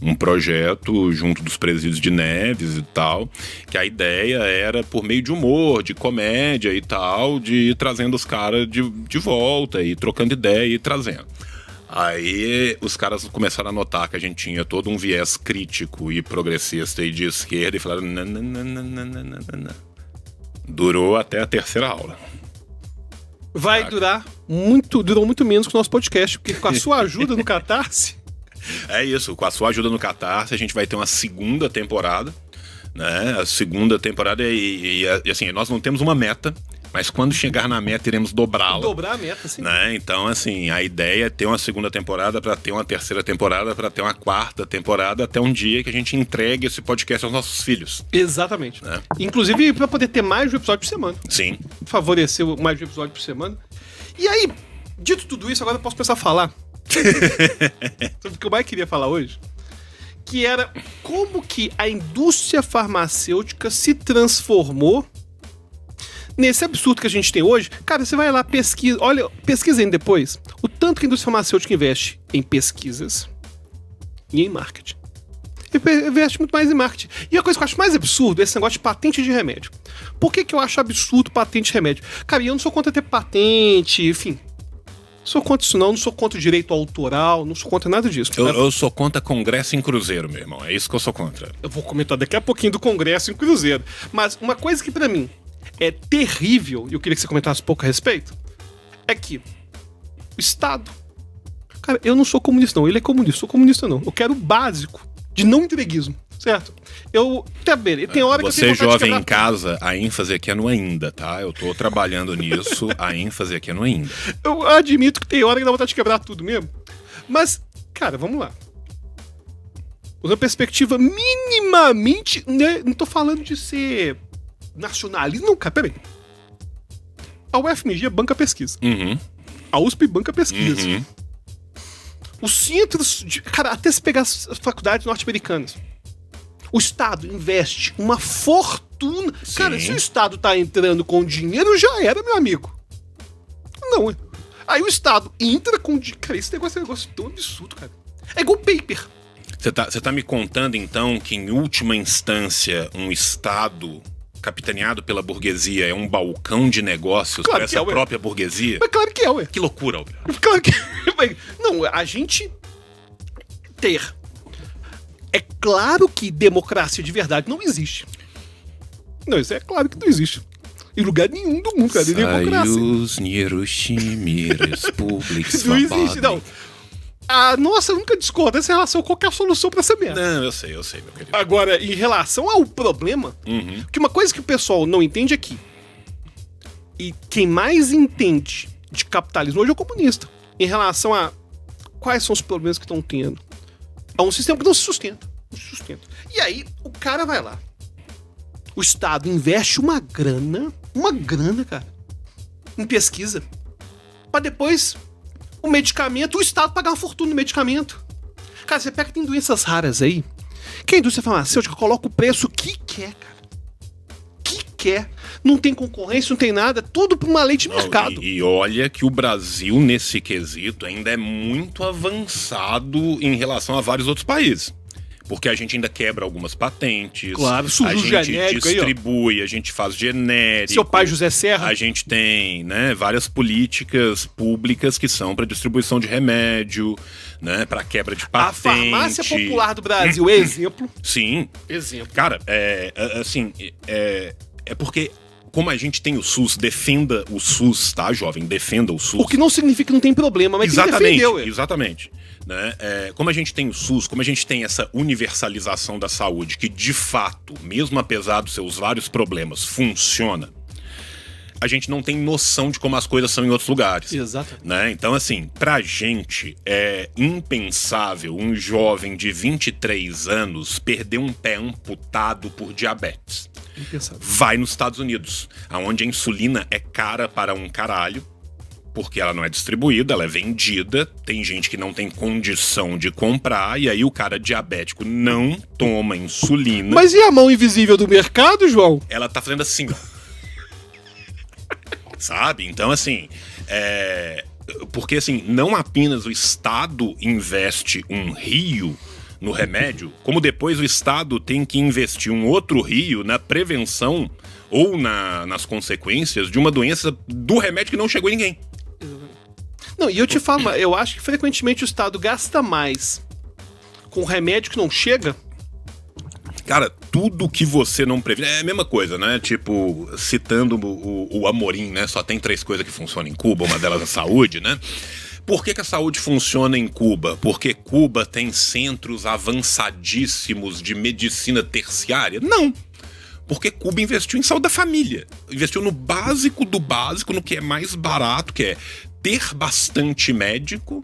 um projeto junto dos presídios de Neves e tal, que a ideia era por meio de humor, de comédia e tal, de ir trazendo os caras de volta e trocando ideia e trazendo. Aí os caras começaram a notar que a gente tinha todo um viés crítico e progressista e de esquerda e falaram, não. Durou até a terceira aula. Vai durar muito, durou muito menos que o nosso podcast, porque com a sua ajuda no Catarse... É isso, com a sua ajuda no Catarse, a gente vai ter uma segunda temporada, né? A segunda temporada e assim, nós não temos uma meta, mas quando chegar na meta, iremos dobrá-la. Dobrar a meta, sim. Né? Então, assim, a ideia é ter uma segunda temporada para ter uma terceira temporada, para ter uma quarta temporada, até um dia que a gente entregue esse podcast aos nossos filhos. Exatamente. Né? Inclusive, para poder ter mais de um episódio por semana. Sim. Favorecer mais de um episódio por semana. E aí, dito tudo isso, agora eu posso começar a falar sobre o que eu mais queria falar hoje, que era como que a indústria farmacêutica se transformou nesse absurdo que a gente tem hoje. Cara, você vai lá, pesquisa, olha, pesquisem depois o tanto que a indústria farmacêutica investe em pesquisas e em marketing. Investe muito mais em marketing. E a coisa que eu acho mais absurdo é esse negócio de patente de remédio. Por que eu acho absurdo patente de remédio? Cara, eu não sou contra ter patente, enfim. Sou contra isso não sou contra o direito autoral, não sou contra nada disso. Eu sou contra Congresso em Cruzeiro, meu irmão. É isso que eu sou contra. Eu vou comentar daqui a pouquinho do Congresso em Cruzeiro. Mas uma coisa que pra mim é terrível, e eu queria que você comentasse um pouco a respeito, é que o Estado... Cara, eu não sou comunista não, ele é comunista, sou comunista não. Eu quero o básico de não entreguismo, certo? Tem hora que eu Você tenho vontade de jovem quebrar em casa, a ênfase aqui é no ainda, tá? Eu tô trabalhando nisso, a ênfase aqui é no ainda. Eu admito que tem hora que dá vontade de quebrar tudo mesmo. Mas, cara, vamos lá. Uma perspectiva minimamente... Né, não tô falando de ser nacionalismo, não, cara, peraí. A UFMG banca pesquisa. Uhum. A USP banca pesquisa. Uhum. Os centros... Cara, até se pegar as faculdades norte-americanas. O Estado investe uma fortuna. Sim. Cara, se o Estado tá entrando com dinheiro, já era, meu amigo. Não, é. Aí o Estado entra com dinheiro. Cara, esse negócio é um negócio tão absurdo, cara. É igual paper. Você tá me contando, então, que em última instância, um Estado capitaneado pela burguesia é um balcão de negócios Claro para essa que é, própria burguesia? Mas claro que é, ué. Que loucura, Alberto. Claro que... Não, a gente ter... É claro que democracia de verdade não existe. Não, isso é claro que não existe. Em lugar nenhum do mundo, cara, de democracia. Não existe, não. A nossa única discordância em relação a qual é a solução pra essa merda. Não, eu sei, meu querido. Agora, em relação ao problema, que uma coisa que o pessoal não entende é que e quem mais entende de capitalismo hoje é o comunista. Em relação a quais são os problemas que estão tendo. É um sistema que não se sustenta. Não se sustenta. E aí, o cara vai lá. O Estado investe uma grana, cara, em pesquisa. Pra depois, o medicamento, o Estado pagar uma fortuna no medicamento. Cara, você pega que tem doenças raras aí, que a indústria farmacêutica coloca o preço que quer, cara. Que quer. Não tem concorrência, não tem nada, tudo por uma lei de mercado. E olha que o Brasil, nesse quesito, ainda é muito avançado em relação a vários outros países. Porque a gente ainda quebra algumas patentes. Claro, a gente genérico distribui, aí, a gente faz genérico. Seu pai José Serra. A gente tem, né, várias políticas públicas que são para distribuição de remédio, né, para quebra de patente. A farmácia popular do Brasil é exemplo. Sim. Exemplo. Cara, assim, é porque como a gente tem o SUS, defenda o SUS, tá, jovem? Defenda o SUS. O que não significa que não tem problema, mas exatamente, quem defendeu ele. Exatamente. Né? Como a gente tem o SUS, como a gente tem essa universalização da saúde, que de fato, mesmo apesar dos seus vários problemas, funciona, a gente não tem noção de como as coisas são em outros lugares. Exato. Né? Então, assim, pra gente é impensável um jovem de 23 anos perder um pé amputado por diabetes. Impensável. Vai nos Estados Unidos, onde a insulina é cara para um caralho, porque ela não é distribuída, ela é vendida, tem gente que não tem condição de comprar, e aí o cara diabético não toma insulina. Mas e a mão invisível do mercado, João? Ela tá fazendo assim, ó. Sabe? Então, assim, porque, assim, não apenas o Estado investe um rio no remédio, como depois o Estado tem que investir um outro rio na prevenção ou nas consequências de uma doença do remédio que não chegou em ninguém. Não, e eu te falo, eu acho que frequentemente o Estado gasta mais com remédio que não chega. Cara, tudo que você não previne é a mesma coisa, né? Tipo, citando o Amorim, né? Só tem 3 coisas que funcionam em Cuba, uma delas é a saúde, né? Por que a saúde funciona em Cuba? Porque Cuba tem centros avançadíssimos de medicina terciária? Não. Porque Cuba investiu em saúde da família. Investiu no básico do básico, no que é mais barato, que é ter bastante médico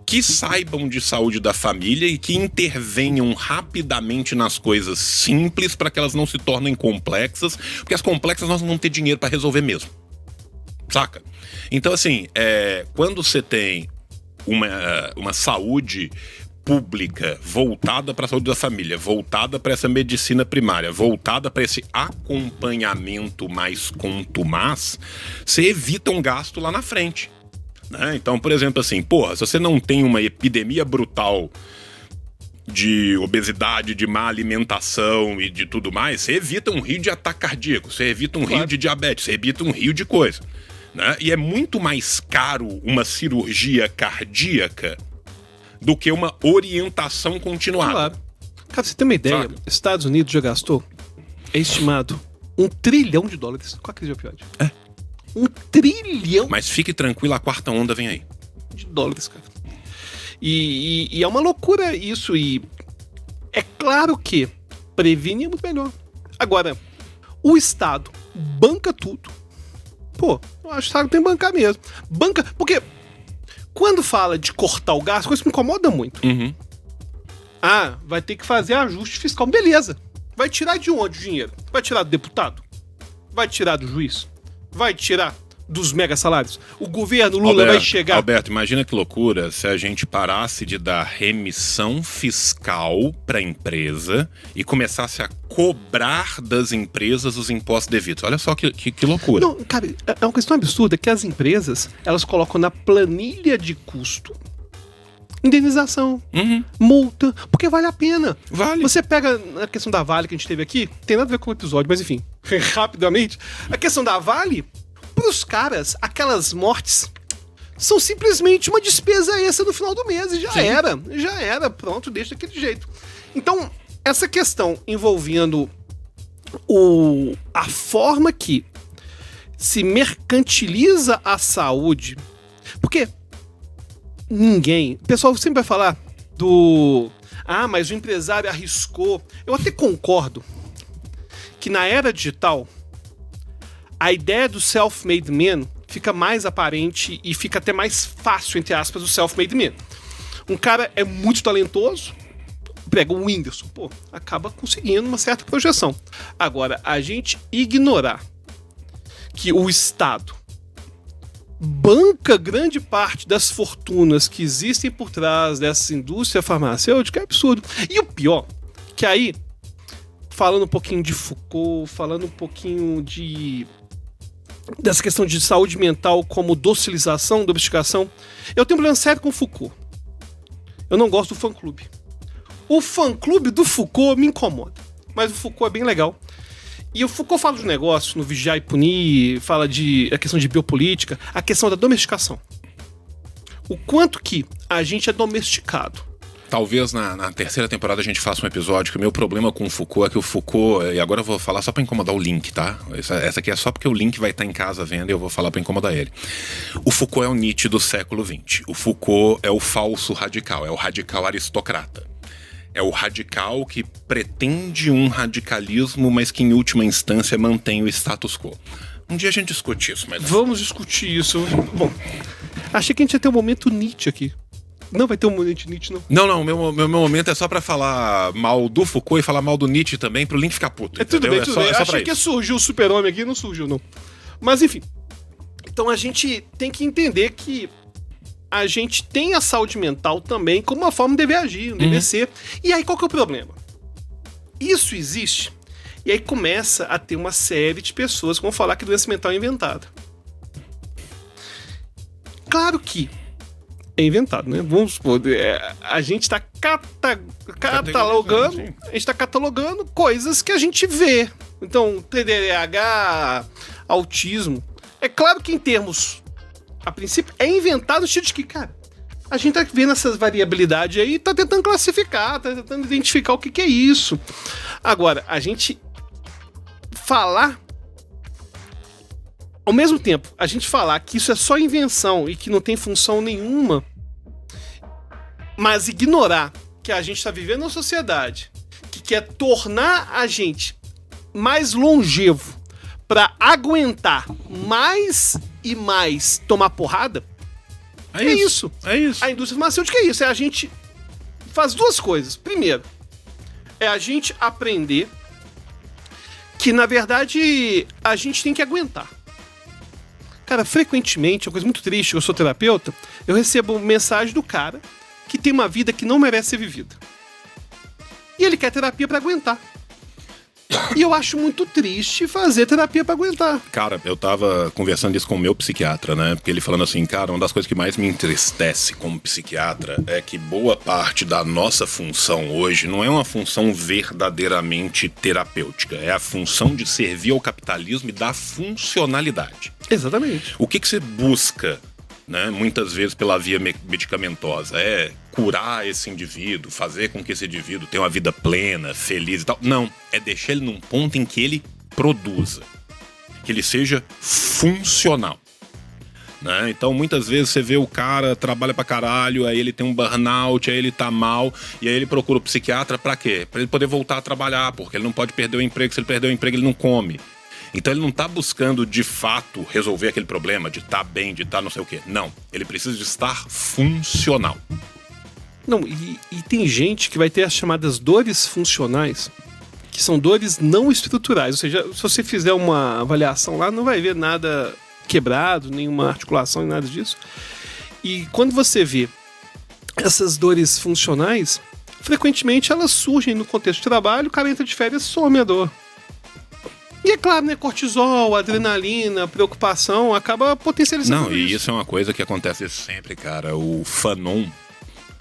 que saibam de saúde da família e que intervenham rapidamente nas coisas simples para que elas não se tornem complexas, porque as complexas nós não vamos ter dinheiro para resolver mesmo. Saca? Então, assim, quando você tem uma saúde pública voltada para a saúde da família, voltada para essa medicina primária, voltada para esse acompanhamento mais contumaz, você evita um gasto lá na frente. Né? Então, por exemplo, assim, porra, se você não tem uma epidemia brutal de obesidade, de má alimentação e de tudo mais, você evita um rio de ataque cardíaco, você evita um rio de diabetes, você evita um rio de coisa. Né? E é muito mais caro uma cirurgia cardíaca do que uma orientação continuada. Claro. Cara, pra você ter uma ideia, Saca? Estados Unidos já gastou, é estimado, $1 trilhão com a crise de opioide. $1 trilhão Mas fique tranquilo, a 4ª onda vem aí. de dólares, cara. E é uma loucura isso, e é claro que prevenir é muito melhor. Agora, o Estado banca tudo. Pô, eu acho que o Estado tem que bancar mesmo. Banca, porque quando fala de cortar o gasto, coisa que me incomoda muito. Uhum. Ah, vai ter que fazer ajuste fiscal. Beleza. Vai tirar de onde o dinheiro? Vai tirar do deputado? Vai tirar do juiz? Vai tirar dos mega salários? O governo Lula vai chegar... Alberto, imagina que loucura se a gente parasse de dar remissão fiscal para a empresa e começasse a cobrar das empresas os impostos devidos. Olha só que loucura. Não, cara, é uma questão absurda que as empresas, elas colocam na planilha de custo indenização, multa, porque vale a pena. Vale. Você pega a questão da Vale que a gente teve aqui, tem nada a ver com o episódio, mas enfim, rapidamente, a questão da Vale, pros caras, aquelas mortes são simplesmente uma despesa extra no final do mês e já era, pronto, deixa daquele jeito. Então, essa questão envolvendo a forma que se mercantiliza a saúde, porque ninguém... O pessoal sempre vai falar mas o empresário arriscou. Eu até concordo que na era digital a ideia do self-made man fica mais aparente e fica até mais fácil, entre aspas, o self-made man. Um cara é muito talentoso, pega o Whindersson, acaba conseguindo uma certa projeção. Agora, a gente ignorar que o Estado banca grande parte das fortunas que existem por trás dessa indústria farmacêutica é absurdo. E o pior, que aí, falando um pouquinho de Foucault, falando um pouquinho dessa questão de saúde mental como docilização, domesticação, eu tenho um problema sério com o Foucault. Eu não gosto do fã-clube. O fã-clube do Foucault me incomoda, mas o Foucault é bem legal. E o Foucault fala de negócio, no Vigiar e Punir, fala a questão de biopolítica, a questão da domesticação. O quanto que a gente é domesticado. talvez na terceira temporada a gente faça um episódio que o meu problema com o Foucault é que o Foucault, e agora eu vou falar só pra incomodar o Link, tá? Essa aqui é só porque o Link vai estar em casa vendo e eu vou falar pra incomodar ele. O Foucault é o Nietzsche do século XX. O Foucault é o falso radical, é o radical aristocrata. É o radical que pretende um radicalismo, mas que em última instância mantém o status quo. Um dia a gente discute isso, mas... Vamos discutir isso. Bom, achei que a gente ia ter um momento Nietzsche aqui. Não vai ter um momento Nietzsche, não. Não, meu momento é só pra falar mal do Foucault e falar mal do Nietzsche também, pro Link ficar puto. É tudo bem, tudo bem. É só Achei que ia surgir o super-homem aqui, não surgiu, não. Mas enfim. Então a gente tem que entender que a gente tem a saúde mental também como uma forma de dever agir, um dever ser. E aí qual que é o problema? Isso existe, e aí começa a ter uma série de pessoas que vão falar que doença mental é inventada. Claro que é inventado, né? Vamos supor, a gente está catalogando, a gente tá catalogando coisas que a gente vê. Então, TDAH, autismo. É claro que em termos, a princípio, é inventado no sentido de que, cara, a gente tá vendo essas variabilidades aí, tá tentando classificar, tá tentando identificar o que é isso. Agora, a gente falar... Ao mesmo tempo, a gente falar que isso é só invenção e que não tem função nenhuma, mas ignorar que a gente está vivendo uma sociedade que quer tornar a gente mais longevo para aguentar mais e mais tomar porrada, é isso. É isso. A indústria farmacêutica é isso. É a gente faz duas coisas. Primeiro, é a gente aprender que, na verdade, a gente tem que aguentar. Cara, frequentemente, é uma coisa muito triste, eu sou terapeuta, eu recebo mensagem do cara que tem uma vida que não merece ser vivida. E ele quer terapia pra aguentar. E eu acho muito triste fazer terapia pra aguentar. Cara, eu tava conversando isso com o meu psiquiatra, né? Porque ele falando assim, cara, uma das coisas que mais me entristece como psiquiatra é que boa parte da nossa função hoje não é uma função verdadeiramente terapêutica. É a função de servir ao capitalismo e dar funcionalidade. Exatamente. O que você busca, né, muitas vezes pela via medicamentosa? É curar esse indivíduo, fazer com que esse indivíduo tenha uma vida plena, feliz e tal. Não, é deixar ele num ponto em que ele produza, que ele seja funcional, né? Então muitas vezes você vê o cara trabalha pra caralho, aí ele tem um burnout, aí ele tá mal, e aí ele procura o psiquiatra pra quê? Pra ele poder voltar a trabalhar, porque ele não pode perder o emprego, se ele perder o emprego ele não come. Então ele não tá buscando, de fato, resolver aquele problema, de estar bem, de estar não sei o quê. Não, ele precisa de estar funcional. Não, e tem gente que vai ter as chamadas dores funcionais, que são dores não estruturais. Ou seja, se você fizer uma avaliação lá, não vai ver nada quebrado, nenhuma articulação, nem nada disso. E quando você vê essas dores funcionais, frequentemente elas surgem no contexto de trabalho, o cara entra de férias, some a dor. E é claro, né, cortisol, adrenalina, preocupação, acaba potencializando. Não, e isso é uma coisa que acontece sempre, cara. O Fanon,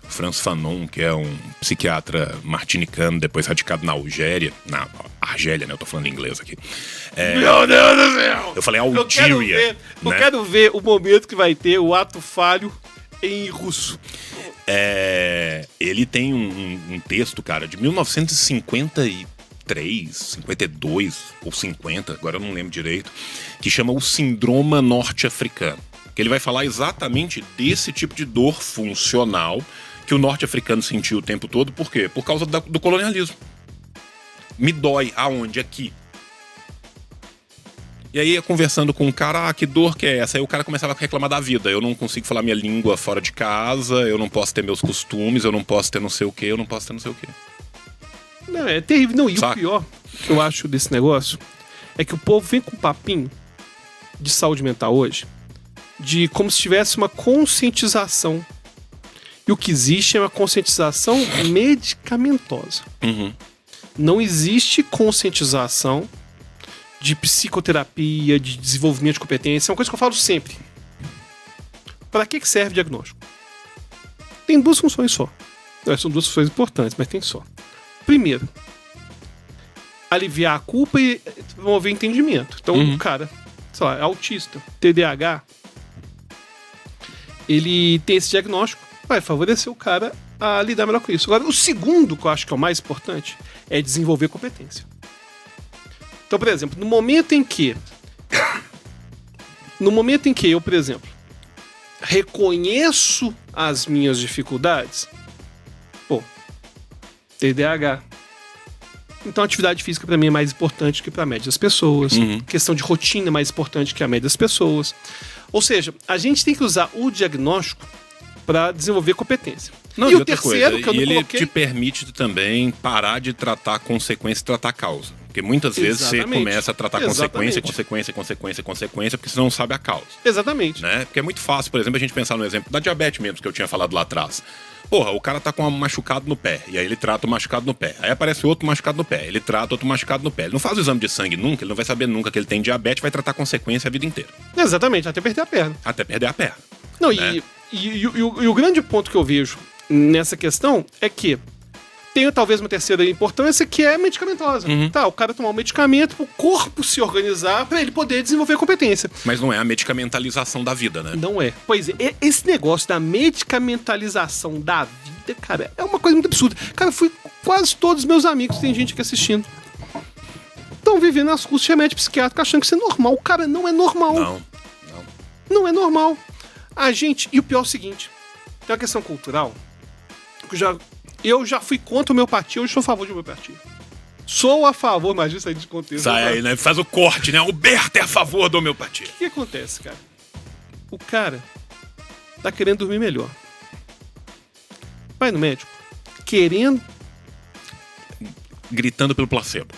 Frantz Fanon, que é um psiquiatra martinicano, depois radicado na Algéria, na Argélia, né, eu tô falando em inglês aqui. Meu Deus do céu! Eu falei Algéria. Eu quero ver o momento que vai ter o ato falho em russo. Ele tem um texto, cara, de 1953, 52 ou 50, agora eu não lembro direito, que chama o Síndrome Norte-Africano. Que ele vai falar exatamente desse tipo de dor funcional que o norte-africano sentiu o tempo todo. Por quê? Por causa do colonialismo. Me dói aonde? Aqui. E aí, conversando com um cara, que dor que é essa? Aí o cara começava a reclamar da vida. Eu não consigo falar minha língua fora de casa, eu não posso ter meus costumes, eu não posso ter não sei o quê, eu não posso ter não sei o quê. Não, é terrível. Não, e Saca? o pior que eu acho desse negócio é que o povo vem com um papinho de saúde mental hoje, de como se tivesse uma conscientização. E o que existe é uma conscientização medicamentosa. Uhum. Não existe conscientização de psicoterapia, de desenvolvimento de competência. É uma coisa que eu falo sempre. Para que serve o diagnóstico? Tem duas funções só. São duas funções importantes, mas tem só. Primeiro, aliviar a culpa e promover entendimento. Então, o cara, sei lá, é autista, TDAH, ele tem esse diagnóstico vai favorecer o cara a lidar melhor com isso. Agora, o segundo, que eu acho que é o mais importante, é desenvolver competência. Então, por exemplo, no momento em que eu, por exemplo, reconheço as minhas dificuldades, TDAH. Então a atividade física pra mim é mais importante que pra média das pessoas. Questão de rotina é mais importante que a média das pessoas. Ou seja, a gente tem que usar o diagnóstico pra desenvolver competência. Não, e o outra terceiro, coisa, que eu não ele coloquei... te permite também parar de tratar a consequência e tratar a causa. Porque muitas vezes você começa a tratar consequência, porque você não sabe a causa. Exatamente. Né? Porque é muito fácil, por exemplo, a gente pensar no exemplo da diabetes mesmo, que eu tinha falado lá atrás. Porra, o cara tá com um machucado no pé, e aí ele trata o machucado no pé. Aí aparece outro machucado no pé, ele trata outro machucado no pé. Ele não faz o exame de sangue nunca, ele não vai saber nunca que ele tem diabetes, vai tratar a consequência a vida inteira. Exatamente, até perder a perna. Até perder a perna. Não, né? e o grande ponto que eu vejo nessa questão é que tem talvez uma terceira importância, que é medicamentosa. Tá, o cara tomar um medicamento pro corpo se organizar pra ele poder desenvolver competência. Mas não é a medicamentalização da vida, né? Não é. Pois é, esse negócio da medicamentalização da vida, cara, é uma coisa muito absurda. Cara, quase todos os meus amigos, tem gente aqui assistindo, estão vivendo as custas de remédio psiquiátrico achando que isso é normal. Cara, não é normal. Não é normal. A gente... E o pior é o seguinte, tem uma questão cultural, eu já fui contra a homeopatia, hoje sou a favor de homeopatia. Sou a favor, imagina isso aí de contexto. Sai aí, né? Faz o corte, né? O Berto é a favor da homeopatia. O que acontece, cara? O cara tá querendo dormir melhor. Vai no médico, gritando pelo placebo.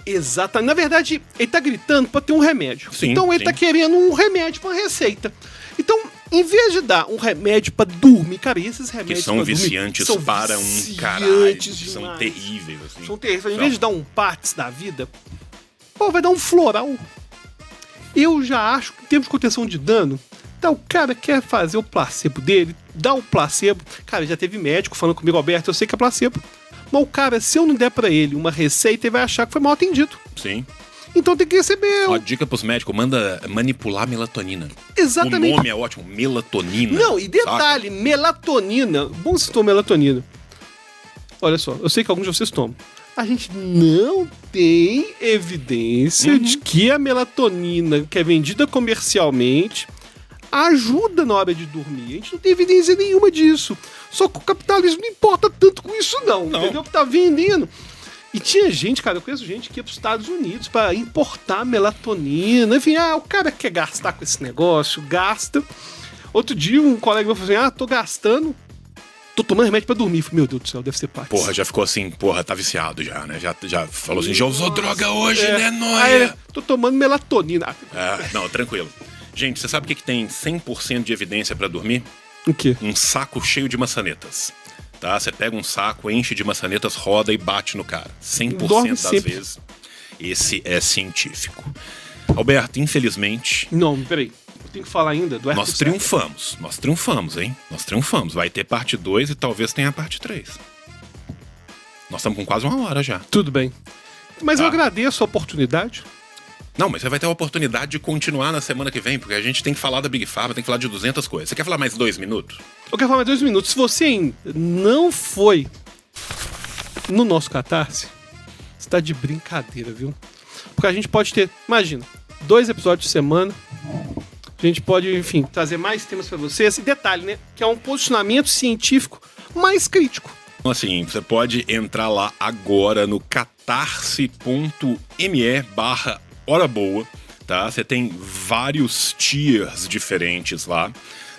Exatamente. Na verdade, ele tá gritando pra ter um remédio. Sim, então ele tá querendo um remédio pra uma receita. Então, em vez de dar um remédio pra dormir, cara, esses remédios que são viciantes para um caralho. São terríveis, assim. São terríveis. Em vez de dar um Pats da vida, vai dar um floral. Eu já acho que em termos de contenção de dano, tá, o cara quer fazer o placebo dele, dá o placebo. Cara, já teve médico falando comigo, Alberto, eu sei que é placebo. Mas o cara, se eu não der pra ele uma receita, ele vai achar que foi mal atendido. Sim. Então tem que receber. Uma dica pros médicos, manda manipular melatonina. Exatamente. O nome é ótimo, melatonina. Não, e detalhe, saca? Melatonina. Bom se toma melatonina. Olha só, eu sei que alguns de vocês tomam. A gente não tem evidência de que a melatonina que é vendida comercialmente ajuda na hora de dormir. A gente não tem evidência nenhuma disso. Só que o capitalismo não importa tanto com isso, não. Entendeu? Que tá vendendo. E tinha gente, cara, eu conheço gente que ia pros Estados Unidos pra importar melatonina. Enfim, o cara quer gastar com esse negócio, gasta. Outro dia um colega meu falou assim, tô gastando, tô tomando remédio pra dormir. Falei, meu Deus do céu, deve ser parte. Porra, já ficou assim, tá viciado já, né? Já falou assim, já usou droga hoje, né, nóia? Aí, tô tomando melatonina. Não, tranquilo. Gente, você sabe o que tem 100% de evidência pra dormir? O quê? Um saco cheio de maçanetas. Tá? Você pega um saco, enche de maçanetas, roda e bate no cara. 100% das vezes. Esse é científico. Alberto, infelizmente... Não, peraí. Eu tenho que falar ainda do Nós triunfamos, hein? Nós triunfamos. Vai ter parte 2 e talvez tenha a parte 3. Nós estamos com quase 1 hora já. Tudo bem. Mas eu agradeço a oportunidade. Não, mas você vai ter a oportunidade de continuar na semana que vem, porque a gente tem que falar da Big Pharma, tem que falar de 200 coisas. Você quer falar mais 2 minutos? Eu quero falar mais 2 minutos. Se você ainda não foi no nosso Catarse, você tá de brincadeira, viu? Porque a gente pode ter, imagina, 2 episódios de semana. A gente pode, enfim, trazer mais temas pra vocês. E detalhe, né? Que é um posicionamento científico mais crítico. Então, assim, você pode entrar lá agora no catarse.me/Hora Boa, tá? Você tem vários tiers diferentes lá,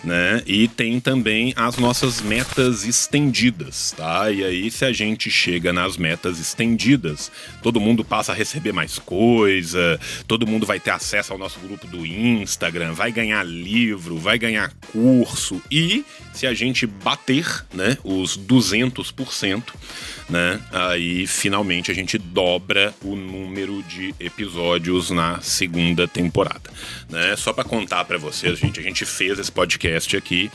né? E tem também as nossas metas estendidas, tá? E aí, se a gente chega nas metas estendidas, todo mundo passa a receber mais coisa, todo mundo vai ter acesso ao nosso grupo do Instagram, vai ganhar livro, vai ganhar curso e se a gente bater, né, os 200%, né, aí finalmente a gente dobra o número de episódios na 2ª temporada, né? Só pra contar pra vocês, gente, a gente fez esse podcast aqui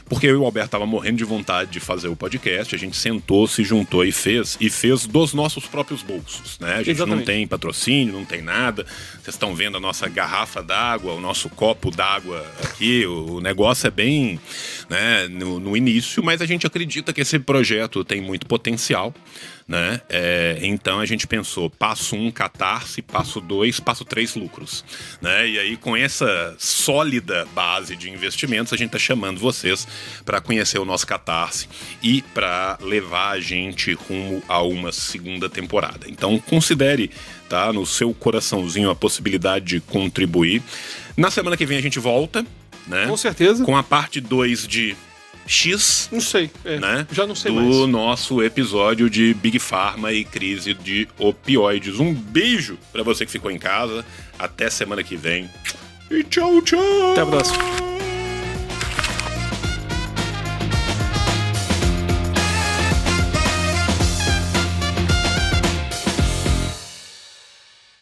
porque eu e o Alberto tava morrendo de vontade de fazer o podcast, a gente sentou, se juntou e fez dos nossos próprios bolsos, né? A gente não tem patrocínio, não tem nada. Vocês estão vendo a nossa garrafa d'água, o nosso copo d'água aqui, o negócio é bem, né, no início, mas a gente acredita que esse projeto tem muito potencial, né? Então a gente pensou, passo 1, Catarse, passo 2, passo 3, lucros, né? E aí com essa sólida base de investimentos, a gente tá chamando vocês para conhecer o nosso Catarse e para levar a gente rumo a uma segunda temporada. Então considere, tá, no seu coraçãozinho a possibilidade de contribuir. Na semana que vem a gente volta, né? Com certeza. Com a parte 2 de X, não sei, né? Já não sei do mais. Do nosso episódio de Big Pharma e crise de opioides. Um beijo pra você que ficou em casa. Até semana que vem. E tchau, tchau! Até a próxima.